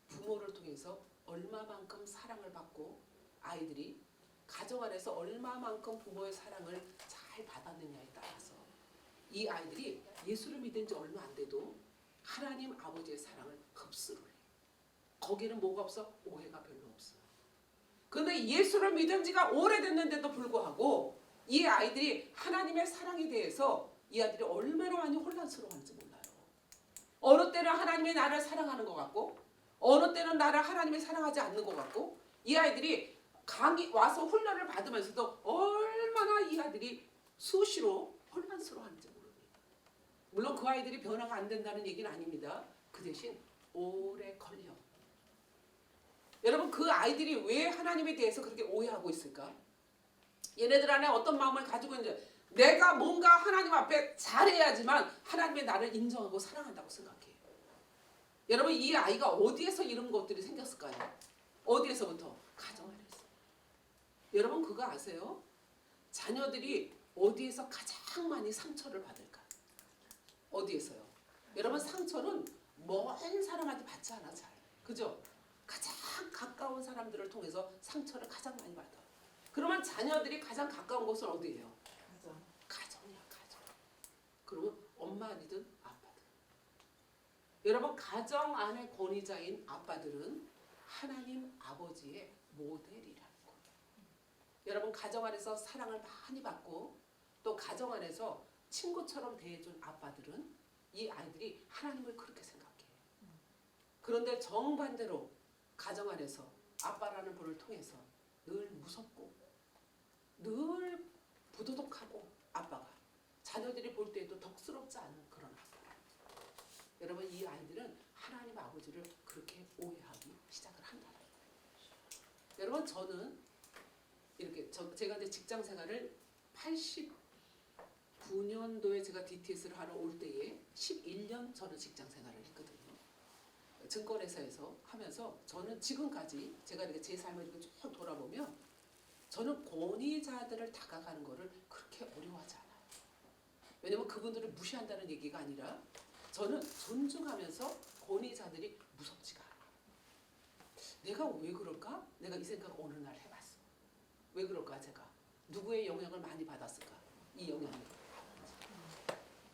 부모를 통해서 얼마만큼 사랑을 받고 아이들이 가정 안에서 얼마만큼 부모의 사랑을 잘 받았느냐에 따라서 이 아이들이 예수를 믿은 지 얼마 안 돼도 하나님 아버지의 사랑을 흡수를 해. 거기는 뭐가 없어? 오해가 별로 없어. 그런데 예수를 믿은 지가 오래됐는데도 불구하고 이 아이들이 하나님의 사랑에 대해서 이 아이들이 얼마나 많이 혼란스러워하는지 몰라요. 어느 때는 하나님이 나를 사랑하는 것 같고 어느 때는 나를 하나님이 사랑하지 않는 것 같고 이 아이들이 강의 와서 훈련을 받으면서도 얼마나 이 아이들이 수시로 혼란스러워하는지 모릅니다. 물론 그 아이들이 변화가 안 된다는 얘기는 아닙니다. 그 대신 오래 걸려. 여러분 그 아이들이 왜 하나님에 대해서 그렇게 오해하고 있을까? 얘네들 안에 어떤 마음을 가지고 있는지 내가 뭔가 하나님 앞에 잘해야지만 하나님이 나를 인정하고 사랑한다고 생각해. 여러분 이 아이가 어디에서 이런 것들이 생겼을까요? 어디에서부터? 가정 안에서. 여러분 그거 아세요? 자녀들이 어디에서 가장 많이 상처를 받을까? 어디에서요? 여러분 상처는 먼 사람한테 받지 않아 잘. 그죠? 가장 가까운 사람들을 통해서 상처를 가장 많이 받아. 그러면 자녀들이 가장 가까운 곳은 어디예요? 가정이야 가정. 그러면 엄마 아니든 아빠든. 여러분 가정 안의 권위자인 아빠들은 하나님 아버지의 모델이라는 거예요. 여러분 가정 안에서 사랑을 많이 받고 또 가정 안에서 친구처럼 대해준 아빠들은 이 아이들이 하나님을 그렇게 생각해. 그런데 정반대로 가정 안에서 아빠라는 분을 통해서 늘 무섭고 늘 부도덕하고 아빠가 자녀들이 볼 때에도 덕스럽지 않은 그런 아빠. 여러분 이 아이들은 하나님 아버지를 그렇게 오해하기 시작을 한다는 거예요. 여러분 저는 이렇게 제가 이제 직장 생활을 89년도에 제가 DTS를 하러 올 때에 11년 저는 직장 생활을 했거든요. 증권회사에서 하면서 저는 지금까지 제가 이렇게 제 삶을 이렇게 쭉 돌아보면 저는 권위자들을 다가가는 거를 그렇게 어려워하지 않아요. 왜냐면 그분들을 무시한다는 얘기가 아니라 저는 존중하면서 권위자들이 무섭지가 않아. 내가 왜 그럴까? 내가 이 생각 어느 날 해봤어. 왜 그럴까 제가? 누구의 영향을 많이 받았을까? 이 영향을.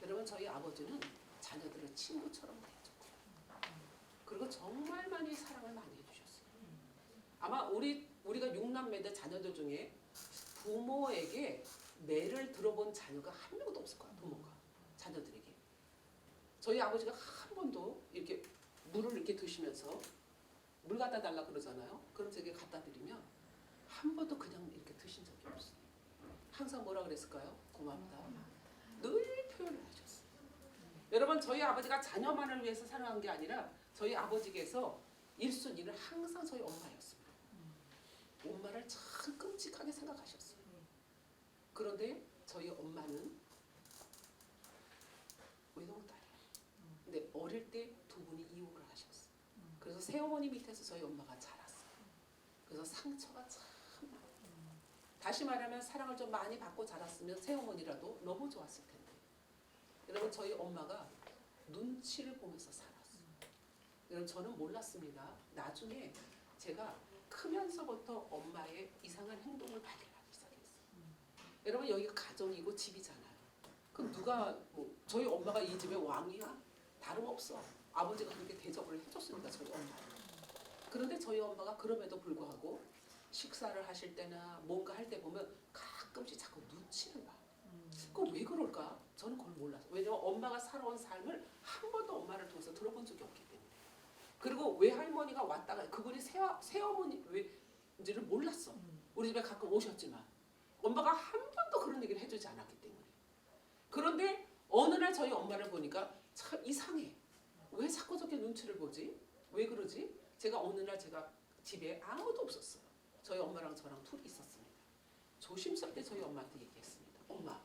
여러분 저희 아버지는 자녀들을 친구처럼 대해줬고 그리고 정말 많이 사랑을 많이 해주셨어요. 아마 우리가 6남매들 자녀들 중에 부모에게 매를 들어본 자녀가 한 명도 없을 거야. 부모가 자녀들에게. 저희 아버지가 한 번도 이렇게 물을 이렇게 드시면서 물 갖다 달라 그러잖아요. 그럼 제게 갖다 드리면 한 번도 그냥 이렇게 드신 적이 없어요. 항상 뭐라 그랬을까요? 고맙다. 늘 표현을 하셨어요. 여러분 저희 아버지가 자녀만을 위해서 사랑한 게 아니라 저희 아버지께서 1순위는 항상 저희 엄마였습니다. 엄마를 참 끔찍하게 생각하셨어요. 그런데 저희 엄마는 외동딸이에요. 근데 어릴 때 두 분이 이혼을 하셨어요. 그래서 새어머니 밑에서 저희 엄마가 자랐어요. 그래서 상처가 참 많아요. 다시 말하면 사랑을 좀 많이 받고 자랐으면 새어머니라도 너무 좋았을 텐데. 여러분 저희 엄마가 눈치를 보면서 살았어요. 여러분 저는 몰랐습니다. 나중에 제가 크면서부터 엄마의 이상한 행동을 발견하기 시작했어요. 여러분 여기가 가정이고 집이잖아요. 그럼 누가 뭐 저희 엄마가 이 집의 왕이야? 다름없어. 아버지가 그렇게 대접을 해줬으니까 저희 엄마. 그런데 저희 엄마가 그럼에도 불구하고 식사를 하실 때나 뭔가 할 때 보면 가끔씩 자꾸 눈치를 봐. 그거 왜 그럴까? 저는 그걸 몰랐어요. 왜냐면 엄마가 살아온 삶을 한 번도 엄마를 통해서 들어본 적이 없기 때문에. 그리고 외할머니가 왔다가 그분이 새어머니 왜인지를 몰랐어. 우리 집에 가끔 오셨지만 엄마가 한 번도 그런 얘기를 해주지 않았기 때문에. 그런데 어느 날 저희 엄마를 보니까 참 이상해. 왜 자꾸 저렇게 눈치를 보지? 왜 그러지? 제가 어느 날 제가 집에 아무도 없었어요. 저희 엄마랑 저랑 둘이 있었습니다. 조심스럽게 저희 엄마한테 얘기했습니다. 엄마,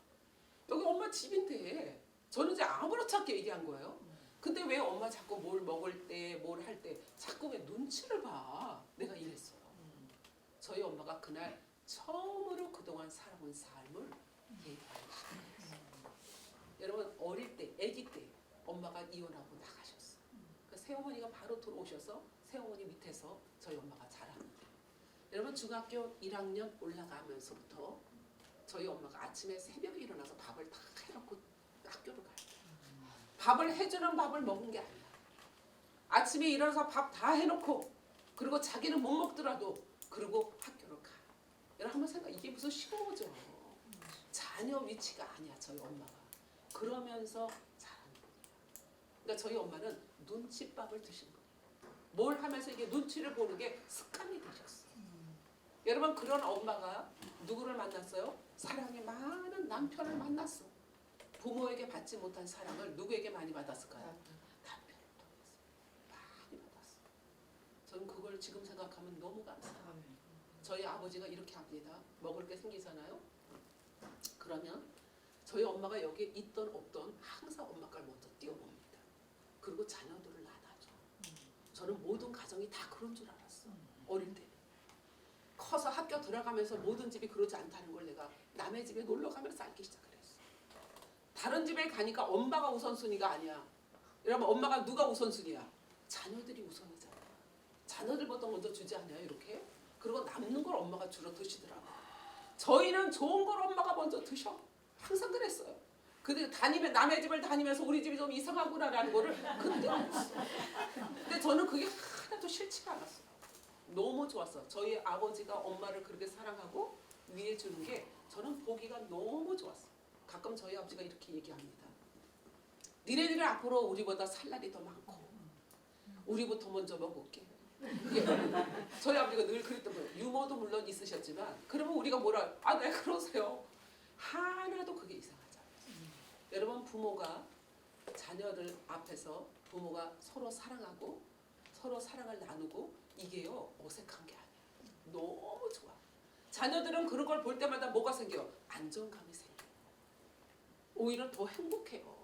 여기 엄마 집인데 저는 이제 아무렇지 않게 얘기한 거예요. 근데 왜 엄마 자꾸 뭘 먹을 때, 뭘 할 때 자꾸 왜 눈치를 봐? 내가 이랬어요. 저희 엄마가 그날 처음으로 그동안 살아온 삶을 얘기하기 시작했어요. 여러분 어릴 때, 아기 때 엄마가 이혼하고 나가셨어요. 그 새어머니가 바로 들어오셔서 새어머니 밑에서 저희 엄마가 자랍니다. 여러분 중학교 1학년 올라가면서부터 저희 엄마가 아침에 새벽에 일어나서 밥을 다 해놓고 학교를 가요. 밥을 해주는 밥을 먹은 게 아니야. 아침에 일어나서 밥 다 해놓고 그리고 자기는 못 먹더라도 그리고 학교를 가. 여러분 한번 생각, 이게 무슨 시부모죠. 자녀 위치가 아니야 저희 엄마가. 그러면서 자란 분이야. 그러니까 저희 엄마는 눈칫밥을 드신 거예요. 뭘 하면서 이게 눈치를 보는 게 습관이 되셨어요. 여러분 그런 엄마가 누구를 만났어요? 사랑이 많은 남편을 만났어. 부모에게 받지 못한 사랑을 누구에게 많이 받았을까요? 남편을 통해서 많이 받았어. 저는 그걸 지금 생각하면 너무 감사해요. 저희 아버지가 이렇게 합니다. 먹을 게 생기잖아요. 그러면 저희 엄마가 여기에 있던 없던 항상 엄마 걸 먼저 띄워봅니다. 그리고 자녀들을 낳아줘. 저는 모든 가정이 다 그런 줄 알았어. 어릴 때는. 커서 학교 들어가면서 모든 집이 그러지 않다는 걸 내가 남의 집에 놀러 가면서 알기 시작을 했어. 다른 집에 가니까 엄마가 우선순위가 아니야. 여러분 엄마가 누가 우선순위야? 자녀들이 우선이잖아. 자녀들보다 먼저 주지 않아요 이렇게? 그리고 남는 걸 엄마가 주로 드시더라고. 저희는 좋은 걸 엄마가 먼저 드셔. 항상 그랬어요. 근데 남의 집을 다니면서 우리 집이 좀 이상하구나라는 거를 그때 알았어. 근데 저는 그게 하나도 싫지가 않았어요. 너무 좋았어. 저희 아버지가 엄마를 그렇게 사랑하고 위해 주는 게 저는 보기가 너무 좋았어. 가끔 저희 아버지가 이렇게 얘기합니다. 니네들은 앞으로 우리보다 살 날이 더 많고 우리부터 먼저 먹을게. 저희 아버지가 늘 그랬던 거예요. 유머도 물론 있으셨지만 그러면 우리가 뭐라 네 그러세요. 하나도 그게 이상하지 않아요. 여러분 부모가 자녀들 앞에서 부모가 서로 사랑하고 서로 사랑을 나누고 이게요 어색한 게 아니에요. 너무 좋아. 자녀들은 그런 걸 볼 때마다 뭐가 생겨요? 안정감이 생겨요. 오히려 더 행복해요.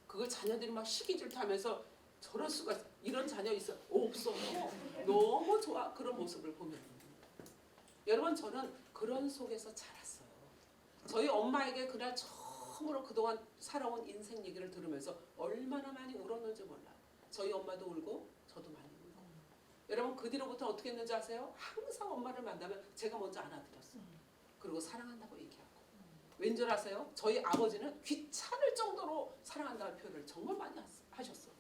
그걸 자녀들이 막 시기질투하면서 저럴 수가 있어. 이런 자녀 있어? 없어. 너무 좋아. 그런 모습을 보면. 여러분 저는 그런 속에서 자랐어요. 저희 엄마에게 그날 처음으로 그동안 살아온 인생 얘기를 들으면서 얼마나 많이 울었는지 몰라요. 저희 엄마도 울고 저도 많이 울고. 여러분 그 뒤로부터 어떻게 했는지 아세요? 항상 엄마를 만나면 제가 먼저 안아드렸어요. 그리고 사랑한다고 얘기하고. 왠줄 아세요? 저희 아버지는 귀찮을 정도로 사랑한다는 표현을 정말 많이 하셨어.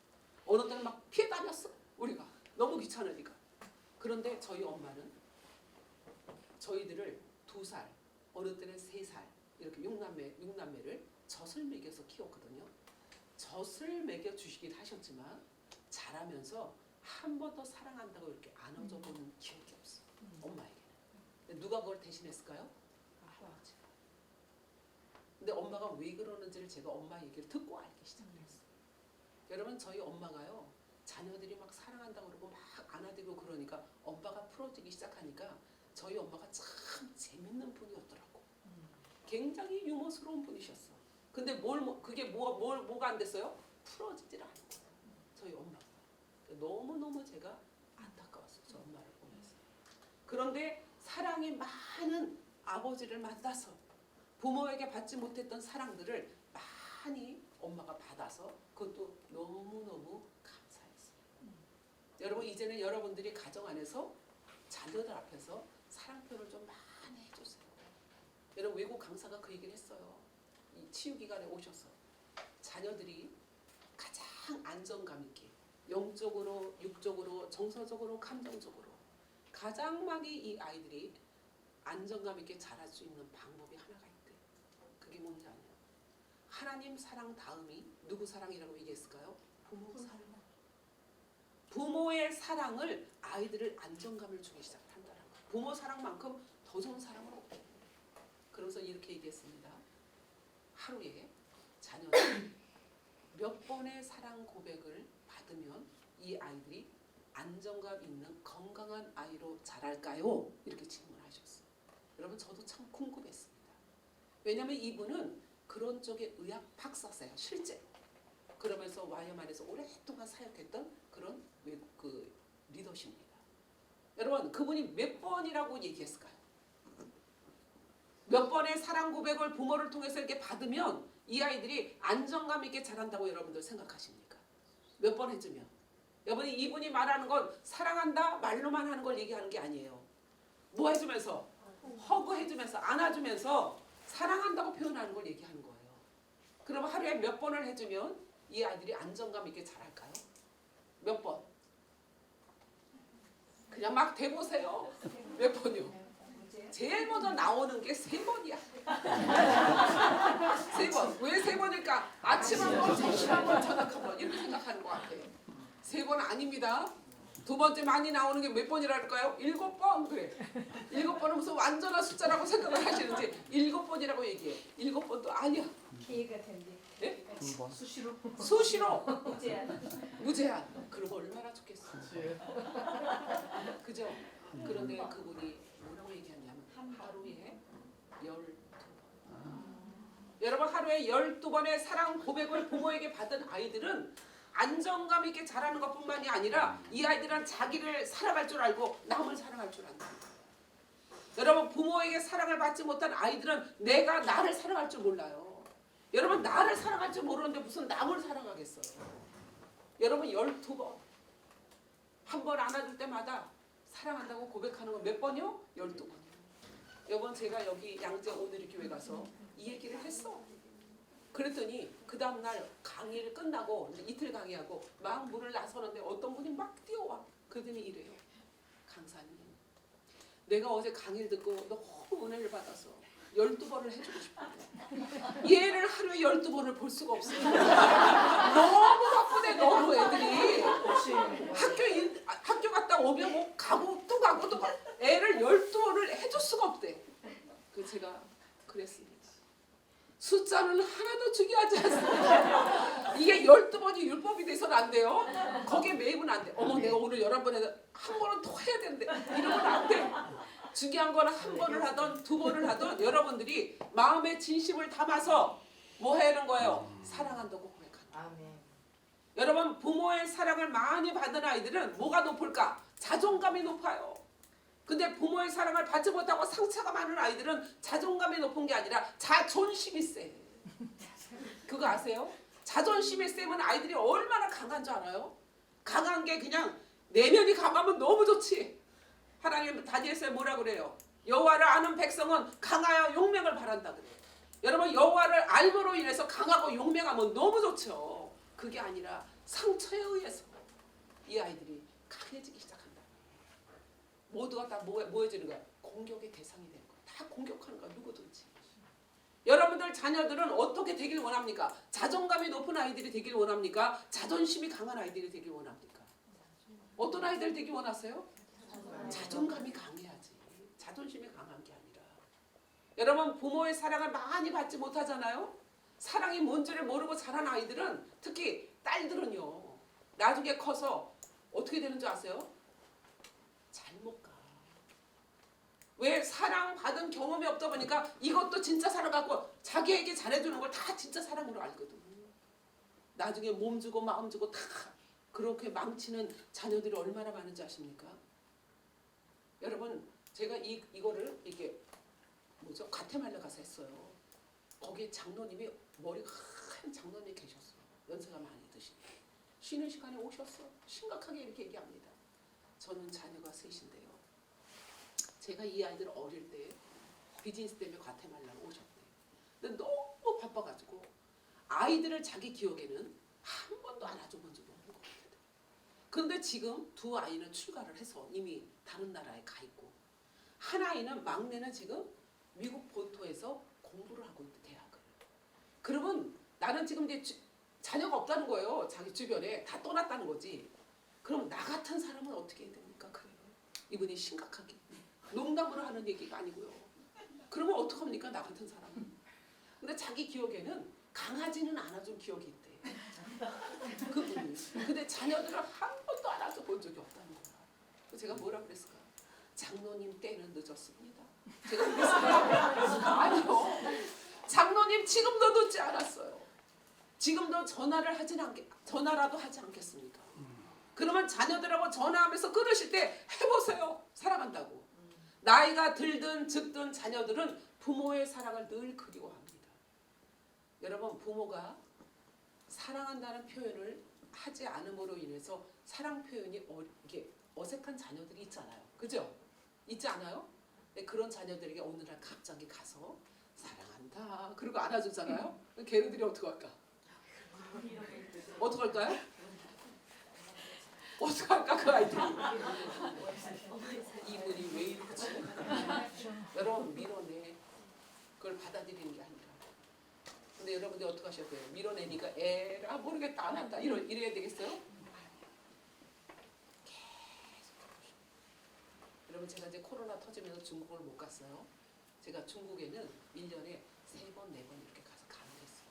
어느 때는 막 피해 다녔어. 우리가 너무 귀찮으니까. 그런데 저희 엄마는 저희들을 2살, 어느 때는 3살 이렇게 6남매를 젖을 먹여서 키웠거든요. 젖을 먹여 주시긴 하셨지만 자라면서 한 번 더 사랑한다고 이렇게 안아줘 본 기억이 없어. 엄마에게는. 누가 그걸 대신했을까요? 할아버지. 근데 엄마가 왜 그러는지를 제가 엄마 얘기를 듣고 알기 시작했어요. 여러분 저희 엄마가요. 자녀들이 막 사랑한다고 그러고 막 안아대고 그러니까 엄마가 풀어지기 시작하니까 저희 엄마가 참 재밌는 분이었더라고. 굉장히 유머스러운 분이셨어. 근데 그게 뭐가 안 됐어요? 풀어지질 않은 거예요. 저희 엄마가. 너무너무 제가 안타까웠어요. 저 엄마를 보면서. 그런데 사랑이 많은 아버지를 만나서 부모에게 받지 못했던 사랑들을 많이 엄마가 받아서 그것도 너무너무 감사했어요. 여러분 이제는 여러분들이 가정 안에서 자녀들 앞에서 사랑 표현을 좀 많이 해주세요. 여러분 외국 강사가 그 얘기를 했어요. 이 치유기관에 오셔서 자녀들이 가장 안정감 있게 영적으로, 육적으로, 정서적으로, 감정적으로 가장 많이 이 아이들이 안정감 있게 자랄 수 있는 방법이 하나가 있대. 그게 뭔지 아냐? 하나님 사랑 다음이 누구 사랑이라고 얘기했을까요? 부모 사랑. 부모의 사랑을 아이들을 안정감을 주기 시작한다는 거예요. 부모 사랑만큼 더 좋은 사랑은 없대요. 그러면서 이렇게 얘기했습니다. 하루에 자녀들이 몇 번의 사랑 고백을 받으면 이 아이들이 안정감 있는 건강한 아이로 자랄까요? 이렇게 질문하셨어요. 여러분 저도 참 궁금했습니다. 왜냐하면 이분은 그런 쪽의 의학 박사세요. 실제. 그러면서 와이어만에서 오랫동안 사역했던 그런 외국 그 리더십입니다. 여러분 그분이 몇 번이라고 얘기했을까요? 몇 번의 사랑 고백을 부모를 통해서 이렇게 받으면 이 아이들이 안정감 있게 자란다고 여러분들 생각하십니까? 몇 번 해주면. 여러분이 이분이 말하는 건 사랑한다 말로만 하는 걸 얘기하는 게 아니에요. 뭐 해주면서? 허그 해주면서 안아주면서 사랑한다고 표현하는 걸 얘기하는 거예요. 그럼 하루에 몇 번을 해주면 이 아이들이 안정감 있게 자랄까요? 몇 번? 그냥 막 대보세요. 몇 번이요? 제일 먼저 나오는 게 3번이야. 3번. 왜 3번일까? 아침 한 번, 점심 한 번, 저녁 한 번. 이렇게 생각하는 것 같아. 3번 아닙니다. 두 번째 많이 나오는 게 몇 번이랄까요? 7번. 그래. 7번은 무슨 완전한 숫자라고 생각을 하시는지 7번이라고 얘기해. 7번도 아니야. 기회가 된대. 네? 수시로. 수시로. 무제한. 무제한. 그러고 얼마나 좋겠어. 그죠? 그런데 그분이 뭐라고 얘기하냐면 하루에 12번. 여러분 하루에 12번의 사랑 고백을 부모에게 받은 아이들은 안정감 있게 자라는 것뿐만이 아니라 이 아이들은 자기를 사랑할 줄 알고 남을 사랑할 줄 안다. 여러분 부모에게 사랑을 받지 못한 아이들은 내가 나를 사랑할 줄 몰라요. 여러분 나를 사랑할 줄 모르는데 무슨 남을 사랑하겠어요. 여러분 12번. 한 번 안아줄 때마다 사랑한다고 고백하는 건 몇 번이요? 12번이요. 여러분 제가 여기 양재 오늘의 교회 가서 이 얘기를 했어. 그랬더니 그 다음날 강의를 끝나고 이틀 강의하고 막 문을 나서는데 어떤 분이 막 뛰어와. 그러더니 이래요. 강사님 내가 어제 강의를 듣고 너무 은혜를 받아서 12번을 해주고 싶은데 얘를 하루에 12번을 볼 수가 없어요. 너무 바쁘대. 너무 애들이 학교 갔다 오면 뭐 가고 또 가고 또 가고 애를 12번을 해줄 수가 없대. 그 제가 그랬습니다. 숫자는 하나도 중요하지 않습니다. 이게 12번이 율법이 돼서는 안 돼요. 거기에 매입은 안 돼. 어머 내가 오늘 11번 해서 한 번은 더 해야 되는데 이러면 안 돼. 중요한 거는 한 번을 하던 두 번을 하던 여러분들이 마음의 진심을 담아서 뭐 하는 거예요? 사랑한다고 고백한다. 아멘. 여러분 부모의 사랑을 많이 받은 아이들은 뭐가 높을까? 자존감이 높아요. 근데 부모의 사랑을 받지 못하고 상처가 많은 아이들은 자존감이 높은 게 아니라 자존심이 세. 그거 아세요? 자존심의 쌤은 아이들이 얼마나 강한 줄 알아요? 강한 게 그냥 내면이 강하면 너무 좋지. 하나님 다니엘서에 뭐라 그래요? 여호와를 아는 백성은 강하여 용맹을 바란다 그래요. 여러분 여호와를 알므로 인해서 강하고 용맹하면 너무 좋죠. 그게 아니라 상처에 의해서 이 아이들이 강해지기 시작한다. 모두가 다 뭐해지는 거야? 공격의 대상이 되는 거야. 다 공격하는 거야. 누구든지. 여러분들 자녀들은 어떻게 되길 원합니까? 자존감이 높은 아이들이 되길 원합니까? 자존심이 강한 아이들이 되길 원합니까? 어떤 아이들 되길 원하세요? 자존감이 강해야지. 자존심이 강한 게 아니라. 여러분 부모의 사랑을 많이 받지 못하잖아요. 사랑이 뭔지를 모르고 자란 아이들은 특히 딸들은요. 나중에 커서 어떻게 되는 줄 아세요? 잘 못 가. 왜? 사랑받은 경험이 없다 보니까 이것도 진짜 사랑 갖고 자기에게 잘해주는 걸 다 진짜 사랑으로 알거든. 나중에 몸 주고 마음 주고 다 그렇게 망치는 자녀들이 얼마나 많은지 아십니까? 여러분 제가 이거를 이게 뭐죠? 과테말라 가서 했어요. 거기에 장로님이 머리가 하얀 장로님이 계셨어요. 연세가 많이 드신. 쉬는 시간에 오셨어. 심각하게 이렇게 얘기합니다. 저는 자녀가 셋인데요. 제가 이 아이들 어릴 때 비즈니스 때문에 과테말라로 오셨대요. 근데 너무 바빠가지고 아이들을 자기 기억에는 한 번도 안아줘본 적이 없는 것 같아요. 그런데 지금 두 아이는 출가를 해서 이미 다른 나라에 가 있고 한 아이는 막내는 지금 미국 본토에서 공부를 하고 있대 대학을. 그러면 나는 지금 이제 자녀가 없다는 거예요. 자기 주변에 다 떠났다는 거지. 그럼 나 같은 사람은 어떻게 해야 됩니까? 그래요. 이분이 심각하게 농담으로 하는 얘기가 아니고요. 그러면 어떡합니까? 나 같은 사람은. 근데 자기 기억에는 강아지는 안아준 기억이 있대. 그분이. 근데 자녀들은 한 번도 안아줘 본 적이 없다는 거야. 그래서 제가 뭐라 그랬을까? 장로님 때는 늦었습니다. 제가 그랬어요. 아니요. 장로님 지금도 늦지 않았어요. 지금도 전화라도 하지 않겠습니까? 그러면 자녀들하고 전화하면서 끊으실 때 해보세요. 사랑한다고. 나이가 들든 적든 자녀들은 부모의 사랑을 늘 그리워합니다. 여러분 부모가 사랑한다는 표현을 하지 않음으로 인해서 사랑 표현이 이게 어색한 자녀들이 있잖아요. 그죠? 있지 않아요? 근데 그런 자녀들에게 어느 날 갑자기 가서 사랑한다 그러고 안아주잖아요. 걔네들이 어떡할까? 어떡할까요? 어떡할까 그 아이들이. 이분이 왜 이러지? 여러분 밀어내. 그걸 받아들이는 게 아니라. 근데 여러분들이 어떻게 하셔야 돼요? 밀어내니까 에라 모르겠다 안 한다 이래야 되겠어요? 계속. 여러분 제가 이제 코로나 터지면서 중국을 못 갔어요. 제가 중국에는 1년에 3번, 4번 이렇게 가서 강의했어요.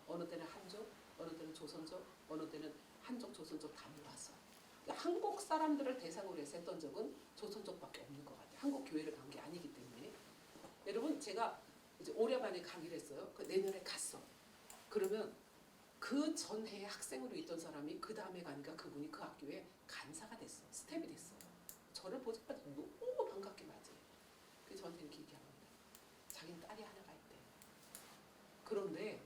어느 때는 한족, 어느 때는 조선족, 어느 때는 한족, 조선족 다 모았어요. 한국 사람들을 대상으로 해서 했던 적은 조선족밖에 없는 것 같아요. 한국 교회를 간 게 아니기 때문에. 여러분 제가 이제 오래만에 강의를 했어요. 그 내년에 갔어. 그러면 그 전해에 학생으로 있던 사람이 그 다음에 가니까 그분이 그 학교에 간사가 됐어. 스텝이 됐어요. 저를 보자마자 너무 반갑게 맞아요. 그래서 저한테 이렇게 얘기합니다. 자기는 딸이 하나가 있대. 그런데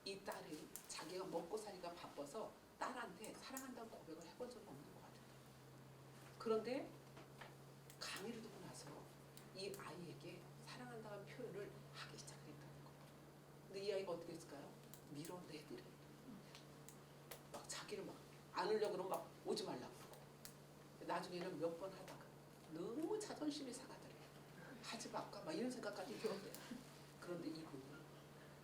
이 딸이 자기가 먹고 살기가 바빠서 딸한테 사랑한다고 고백을 해본 적이 없는 것 같아요. 그런데 강의를 듣고 나서 이 아이에게 사랑한다는 표현을 하기 시작했다는 거예요. 근데 이 아이가 어떻게 했을까요? 밀어내더래. 막 자기를 막 안으려고 그러면 막 오지 말라고 그러고. 나중에는 몇 번 하다가 너무 자존심이 상하더래. 하지 말까 막 이런 생각까지 들었대요. 그런데 이분이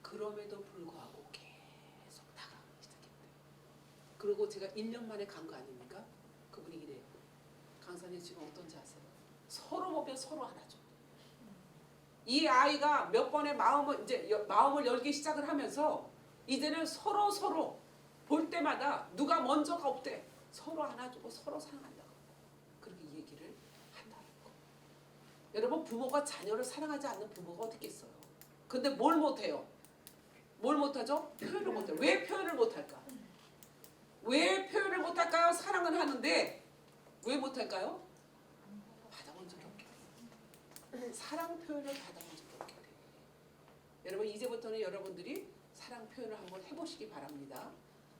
그럼에도 불구하고 계속 다가가기 시작했대요. 그리고 제가 1년 만에 간 거 아닙니까? 그분이 이래요. 강사님 지금 어떤지 아세요? 서로 보면 서로 안아줘. 이 아이가 몇 번의 마음을 열기 시작을 하면서 이제는 서로 볼 때마다 누가 먼저가 없대. 서로 안아주고 서로 사랑한다고. 그렇게 얘기를 한다는 거. 여러분 부모가 자녀를 사랑하지 않는 부모가 어디 있겠어요? 근데 뭘 못해요? 뭘 못하죠? 표현을 못해요. 왜 표현을 못할까? 왜 표현을 못할까요? 사랑은 하는데 왜 못할까요? 받아본 적이 없기 때문에. 사랑 표현을 받아본 적이 없기 때문에. 여러분 이제부터는 여러분들이 사랑 표현을 한번 해보시기 바랍니다.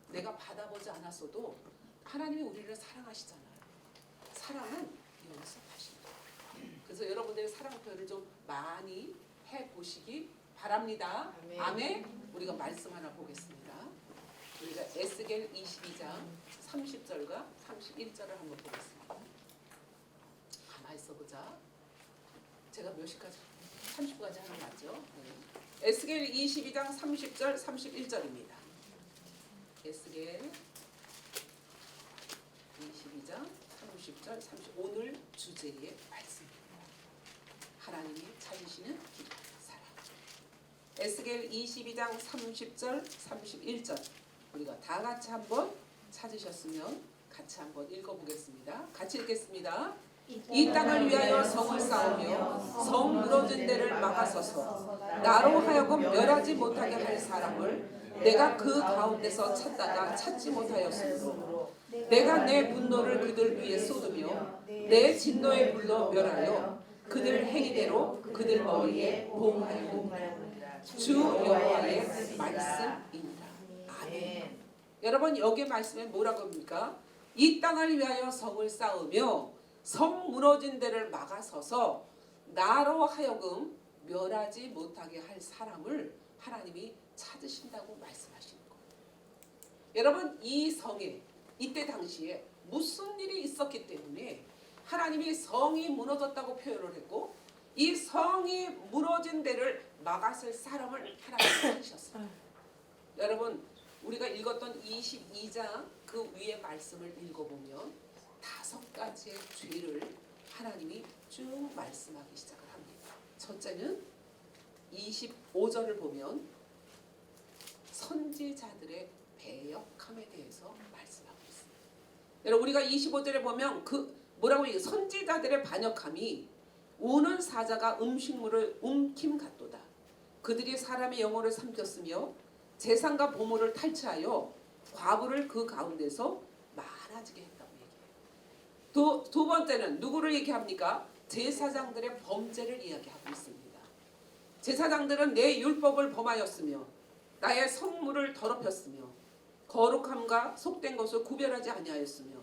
내가 받아보지 않았어도 하나님이 우리를 사랑하시잖아요. 사랑은 연습하십니다. 그래서 여러분들의 사랑 표현을 좀 많이 해보시기 바랍니다. 아멘. 우리가 말씀 하나 보겠습니다. 우리가 에스겔 22장 30절과 31절을 한번 보겠습니다. 가만히 있어보자. 제가 몇 시까지? 30분까지 하는 거 맞죠? 네. 에스겔 22장 30절 31절입니다. 에스겔 22장 30절 30 오늘 주제의 말씀입니다. 하나님이 찾으시는 길 사랑. 에스겔 22장 30절 31절 우리가 다 같이 한번 찾으셨으면 같이 한번 읽어보겠습니다. 같이 읽겠습니다. 이 땅을 위하여 성을 쌓으며 성 무너진 데를 막아서서 나로 하여금 멸하지 못하게 할 사람을 내가 그 가운데서 찾다가 찾지 못하였으므로 내가 내 분노를 그들 위에 쏟으며 내 진노의 불로 멸하여 그들 행위대로 그들 머리에 보응하였느니라. 주 여호와의 말씀입니다. 아멘. 여러분 여기 말씀에 뭐라고 합니까? 이 땅을 위하여 성을 쌓으며 성 무너진 데를 막아서서 나로 하여금 멸하지 못하게 할 사람을 하나님이 찾으신다고 말씀하시는 거예요. 여러분 이 성에 이때 당시에 무슨 일이 있었기 때문에 하나님이 성이 무너졌다고 표현을 했고 이 성이 무너진 데를 막았을 사람을 하나님이 찾으셨어요. 여러분 우리가 읽었던 22장 그 위에 말씀을 읽어보면 5가지의 죄를 하나님이 쭉 말씀하기 시작을 합니다. 첫째는 25절을 보면 선지자들의 배역함에 대해서 말씀하고 있습니다. 여러분 우리가 25절에 보면 그 뭐라고 얘기해요? 선지자들의 반역함이 우는 사자가 음식물을 움킴 같도다. 그들이 사람의 영혼을 삼켰으며 재산과 보물을 탈취하여 과부를 그 가운데서 많아지게 했다고 얘기해요. 두 번째는 누구를 얘기합니까? 제사장들의 범죄를 이야기하고 있습니다. 제사장들은 내 율법을 범하였으며 나의 성물을 더럽혔으며 거룩함과 속된 것을 구별하지 아니하였으며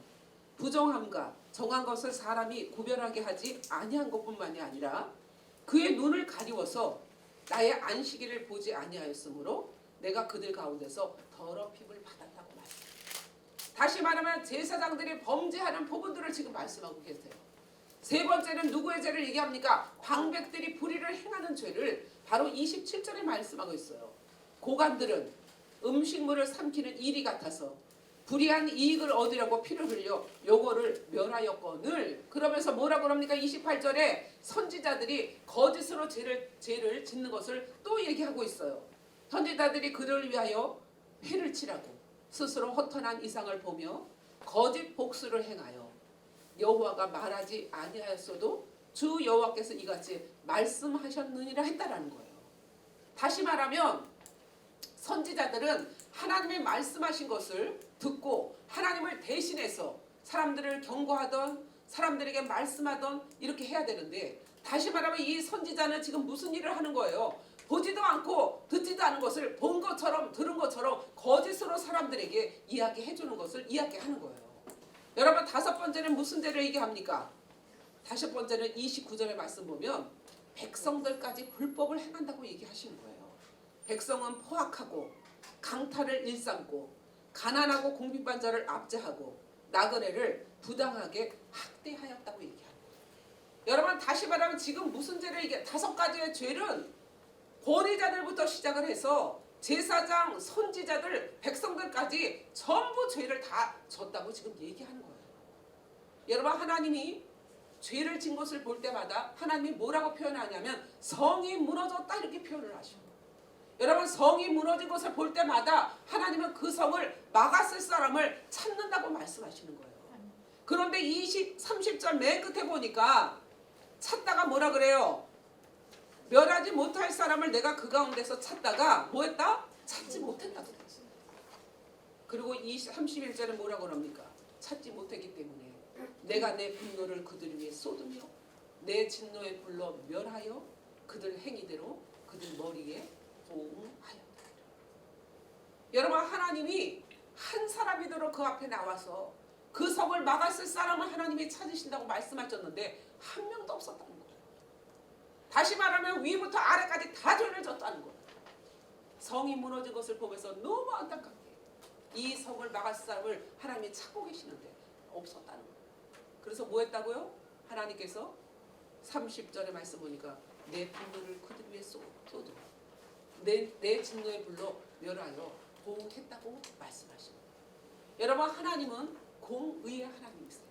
부정함과 정한 것을 사람이 구별하게 하지 아니한 것뿐만이 아니라 그의 눈을 가리워서 나의 안식일을 보지 아니하였으므로 내가 그들 가운데서 더럽힘을 받았다고 말씀합니다. 다시 말하면 제사장들이 범죄하는 부분들을 지금 말씀하고 계세요. 세 번째는 누구의 죄를 얘기합니까? 방백들이 불의를 행하는 죄를 바로 27절에 말씀하고 있어요. 고관들은 음식물을 삼키는 일이 같아서 불의한 이익을 얻으려고 피를 흘려 요거를 멸하였거늘 그러면서 뭐라고 합니까? 28절에 선지자들이 거짓으로 죄를 짓는 것을 또 얘기하고 있어요. 선지자들이 그를 위하여 회를 치라고 스스로 허탄한 이상을 보며 거짓 복수를 행하여 여호와가 말하지 아니하였어도 주 여호와께서 이같이 말씀하셨느니라 했다라는 거예요. 다시 말하면 선지자들은 하나님의 말씀하신 것을 듣고 하나님을 대신해서 사람들을 경고하던 사람들에게 말씀하던 이렇게 해야 되는데 다시 말하면 이 선지자는 지금 무슨 일을 하는 거예요? 보지도 않고 듣지도 않은 것을 본 것처럼 들은 것처럼 거짓으로 사람들에게 이야기해 주는 것을 이야기하는 거예요. 여러분 5번째는 무슨 죄를 얘기합니까? 5번째는 29절의 말씀 보면 백성들까지 불법을 행한다고 얘기하시는 거예요. 백성은 포악하고 강탈을 일삼고 가난하고 궁핍한 자를 압제하고 나그네를 부당하게 학대하였다고 얘기합니다. 여러분 다시 말하면 지금 무슨 죄를 얘기해? 5가지의 죄는 권위자들부터 시작을 해서 제사장, 선지자들, 백성들까지 전부 죄를 다 졌다고 지금 얘기하는 거예요. 여러분 하나님이 죄를 진 것을 볼 때마다 하나님이 뭐라고 표현하냐면 성이 무너졌다 이렇게 표현을 하셔요. 여러분 성이 무너진 것을 볼 때마다 하나님은 그 성을 막았을 사람을 찾는다고 말씀하시는 거예요. 그런데 30절 맨 끝에 보니까 찾다가 뭐라 그래요? 멸하지 못할 사람을 내가 그 가운데서 찾다가 뭐했다? 찾지 못했다고 그랬어요. 그리고 31절에 뭐라고 합니까? 찾지 못했기 때문에 내가 내 분노를 그들 위에 쏟으며 내 진노의 불로 멸하여 그들 행위대로 그들 머리에 보응하였다. 하나님이 한 사람이더러 그 앞에 나와서 그 성을 막았을 사람을 하나님이 찾으신다고 말씀하셨는데 한 명도 없었다는 거예요. 다시 말하면 위부터 아래까지 다 졸려졌다는 거예요. 성이 무너진 것을 보면서 너무 안타깝게 이 성을 막았을 사람을 하나님이 찾고 계시는데 없었다는 거예요. 그래서 뭐 했다고요? 하나님께서 30절의 말씀 보니까 내 분노를 그들 위에 쏟아 내 진노의 불로 멸하여 보응했다고 말씀하십니다. 여러분, 하나님은 공의의 하나님이세요.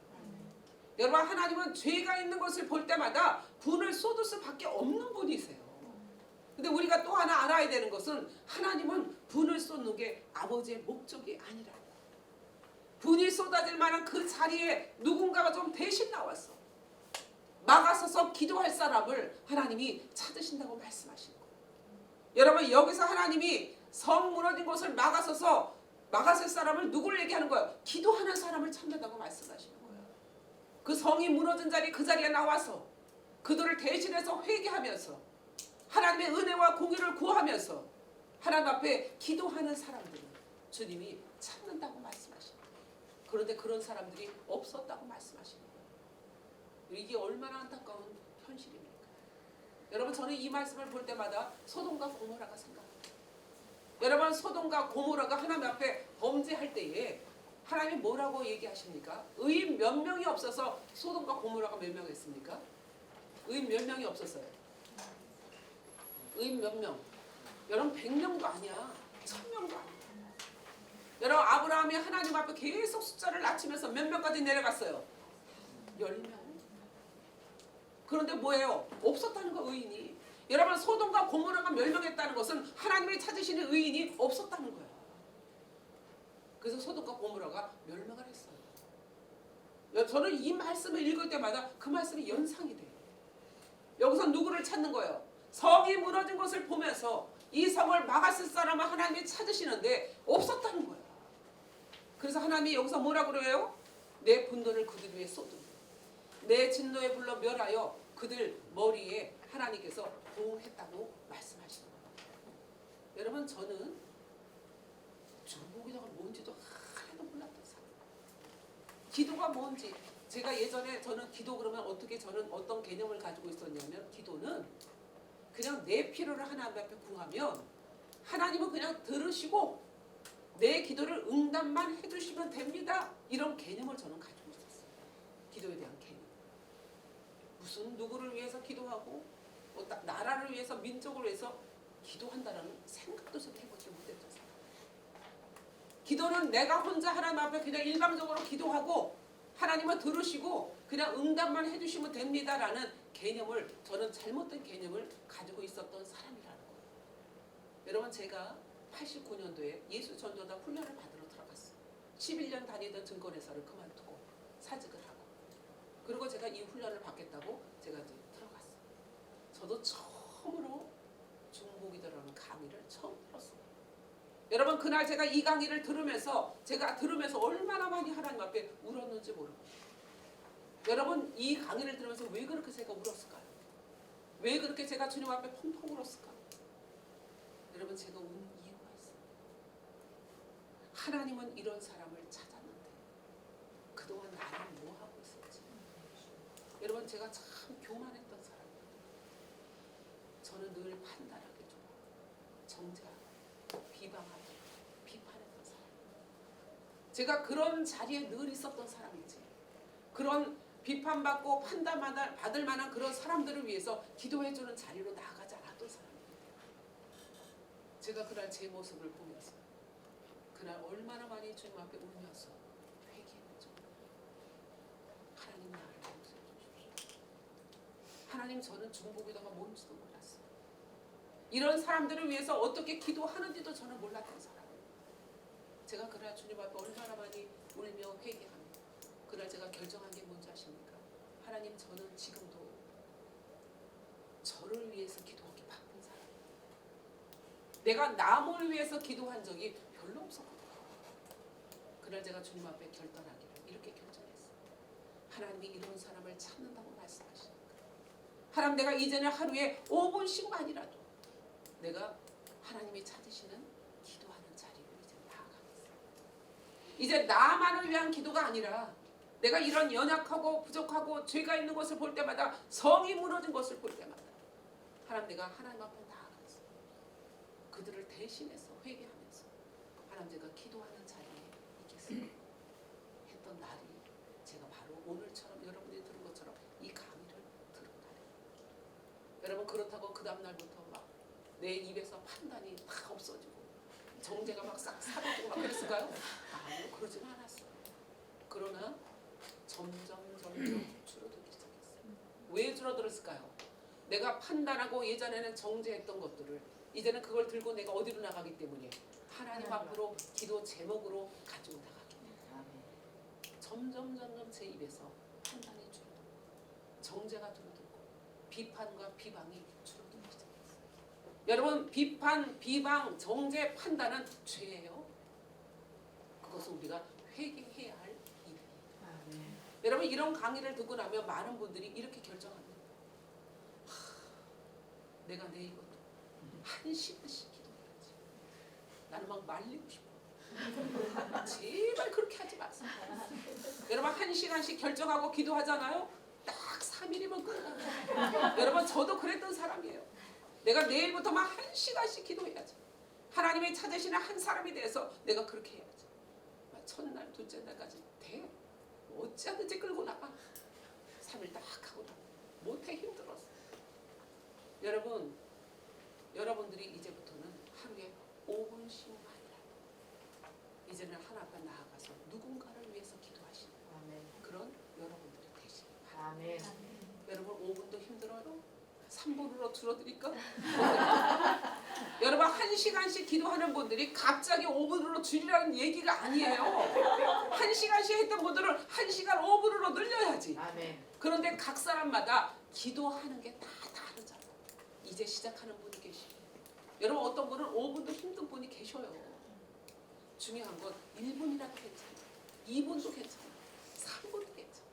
여러분, 하나님은 죄가 있는 것을 볼 때마다 분을 쏟을 수밖에 없는 분이세요. 근데 우리가 또 하나 알아야 되는 것은 하나님은 분을 쏟는 게 아버지의 목적이 아니라고. 분이 쏟아질 만한 그 자리에 누군가가 좀 대신 나왔어. 막아서서 기도할 사람을 하나님이 찾으신다고 말씀하시는 거예요. 여러분, 여기서 하나님이 성 무너진 곳을 막아서서 막았을 사람을 누구를 얘기하는 거예요? 기도하는 사람을 찾는다고 말씀하시는 거예요. 그 성이 무너진 자리 그 자리에 나와서 그들을 대신해서 회개하면서 하나님의 은혜와 공의를 구하면서 하나님 앞에 기도하는 사람들을 주님이 찾는다고 말씀하십니다. 그런데 그런 사람들이 없었다고 말씀하시는 거예요. 이게 얼마나 안타까운 현실입니까? 여러분, 저는 이 말씀을 볼 때마다 소돔과 고모라가 생각합니다. 여러분, 소돔과 고모라가 하나님 앞에 범죄할 때에 하나님이 뭐라고 얘기하십니까? 의인 몇 명이 없어서 소돔과 고모라가 몇 명 했습니까? 의인 몇 명이 없었어요. 의인 몇 명? 여러분, 100명도 아니야. 1000명도 아니야. 여러분, 아브라함이 하나님 앞에 계속 숫자를 낮추면서 몇 명까지 내려갔어요? 10명. 그런데 뭐예요? 없었다는 거, 의인이. 여러분, 소돔과 고모라가 멸망했다는 것은 하나님이 찾으시는 의인이 없었다는 거예요. 그래서 소돔과 고모라가 멸망을 했어요. 저는 이 말씀을 읽을 때마다 그 말씀이 연상이 돼요. 여기서 누구를 찾는 거예요? 성이 무너진 것을 보면서 이 성을 막았을 사람을 하나님이 찾으시는데 없었다는 거예요. 그래서 하나님이 여기서 뭐라고 그래요? 내 분노를 그들 위에 쏟음, 내 진노에 불러 멸하여 그들 머리에 하나님께서 보응했다고 말씀하시는 거예요. 여러분, 저는 중보기도가 뭔지도 하나도 몰랐던 사람. 기도가 뭔지, 제가 예전에 저는 기도 그러면 어떻게 저는 어떤 개념을 가지고 있었냐면, 기도는 그냥 내 필요를 하나님 앞에 구하면 하나님은 그냥 들으시고 내 기도를 응답만 해주시면 됩니다. 이런 개념을 저는 가지고 있었어요. 기도에 대한 개념. 무슨 누구를 위해서 기도하고 나라를 위해서, 민족을 위해서 기도한다는 생각도 좀 해보지 못했던 사람. 기도는 내가 혼자 하나님 앞에 그냥 일방적으로 기도하고 하나님은 들으시고 그냥 응답만 해주시면 됩니다라는 개념을, 저는 잘못된 개념을 가지고 있었던 사람이라는 거예요. 여러분, 제가 89년도에 예수 전도자 훈련을 받으러 들어갔어요. 11년 다니던 증권회사를 그만두고 사직을 하고, 그리고 제가 이 훈련을 받겠다고 제가 이제 들어갔어요. 저도 처음으로 중보기도라는 강의를 처음 들었어요. 여러분, 그날 제가 이 강의를 들으면서 얼마나 많이 하나님 앞에 울었는지 모릅니다. 여러분, 이 강의를 들으면서 왜 그렇게 제가 울었을까요? 왜 그렇게 제가 주님 앞에 펑펑 울었을까요? 여러분, 제가 운 이유가 있어요. 하나님은 이런 사람을 찾았는데 그동안 나는 뭐 하고 있었지? 여러분, 제가 참 교만했던 사람이에요. 저는 늘 판단하기 좋아, 정죄하고 비방하고 비판했던 사람. 제가 그런 자리에 늘 있었던 사람이지. 그런 비판받고 판단받을 만한 그런 사람들을 위해서 기도해주는 자리로 나아가지 않았던 사람이에요. 제가 그날 제 모습을 보면서 그날 얼마나 많이 주님 앞에 울면서 회개했죠. 하나님, 나를 용서해 주십시오. 하나님, 저는 중보기도가 뭔지도 몰랐어요. 이런 사람들을 위해서 어떻게 기도하는지도 저는 몰랐던 사람이에요. 제가 그날 주님 앞에 얼마나 많이 울며 회개합니다. 그날 제가 결정한 게 뭔지 아십니까? 하나님, 저는 지금도 저를 위해서 기도하기 바쁜 사람이에요. 내가 남을 위해서 기도한 적이 별로 없었거든요. 그날 제가 주님 앞에 결단하기를 이렇게 결정했어요. 하나님이 이런 사람을 찾는다고 말씀하시니까, 하나님, 내가 이제는 하루에 5분씩만이라도 내가 하나님이 찾으시는 기도하는 자리로 이제 나아가겠습니다. 이제 나만을 위한 기도가 아니라 내가 이런 연약하고 부족하고 죄가 있는 것을 볼 때마다 성이 무너진 것을 볼 때마다 하나님 내가 하나님 앞에 나아가서 그들을 대신해서 회개하면서 하나님 제가 기도하는 자리에 있겠습니다 했던 날이 제가 바로 오늘처럼 여러분이 들은 것처럼 이 강의를 들은 날이에요. 여러분 그렇다고 그 다음날부터 막 내 입에서 판단이 다 없어지고 정제가 막 싹 사라지고 막 그랬을까요? 아니요, 그러진 않았어요. 그러나 점점 줄어들기 시작했어요. 왜 줄어들었을까요? 내가 판단하고 예전에는 정제했던 것들을 이제는 그걸 들고 내가 어디로 나가기 때문에 하나님 앞으로 기도 제목으로 가지고 나가기 때문에 점점 제 입에서 판단이 줄어들고 정제가 줄어들고 비판과 비방이 줄어들기 시작했어요. 여러분 비판, 비방, 정죄, 판단은 죄예요. 그것은 우리가 회개해야 할 일이에요. 여러분 이런 강의를 듣고 나면 많은 분들이 이렇게 결정합니다. 내가 내일부터 1시간씩 기도해야지. 나는 막 말리고 싶어. 제발 그렇게 하지 마세요. 여러분 1시간씩 결정하고 기도하잖아요. 딱 3일이면 끝나요. 여러분 저도 그랬던 사람이에요. 내가 내일부터 막 1시간씩 기도해야지. 하나님이 찾으시는 한 사람이 돼서 내가 그렇게 해야지. 첫날, 둘째 날까지 돼. 어찌하든지 끌고 나가. 3일 딱 하고 나가. 못해 힘들었어. 여러분, 여러분들이 이제부터는 하루에 5분씩만이라도 이제는 하나 앞에 나아가서 누군가를 위해서 기도하시는 그런 여러분들이 되시기 바랍니다. 여러분 5분도 힘들어요? 3분으로 줄어드릴까? 여러분 1시간씩 기도하는 분들이 갑자기 5분으로 줄이라는 얘기가 아니에요. 1시간씩 했던 분들은 1시간 5분으로 늘려야지. 그런데 각 사람마다 기도하는 게 다 다르잖아요. 이제 시작하는 분이 계시고 여러분 어떤 분은 5분도 힘든 분이 계셔요. 중요한 건 1분이라도 괜찮아요. 2분도 괜찮아요. 3분도 괜찮아요.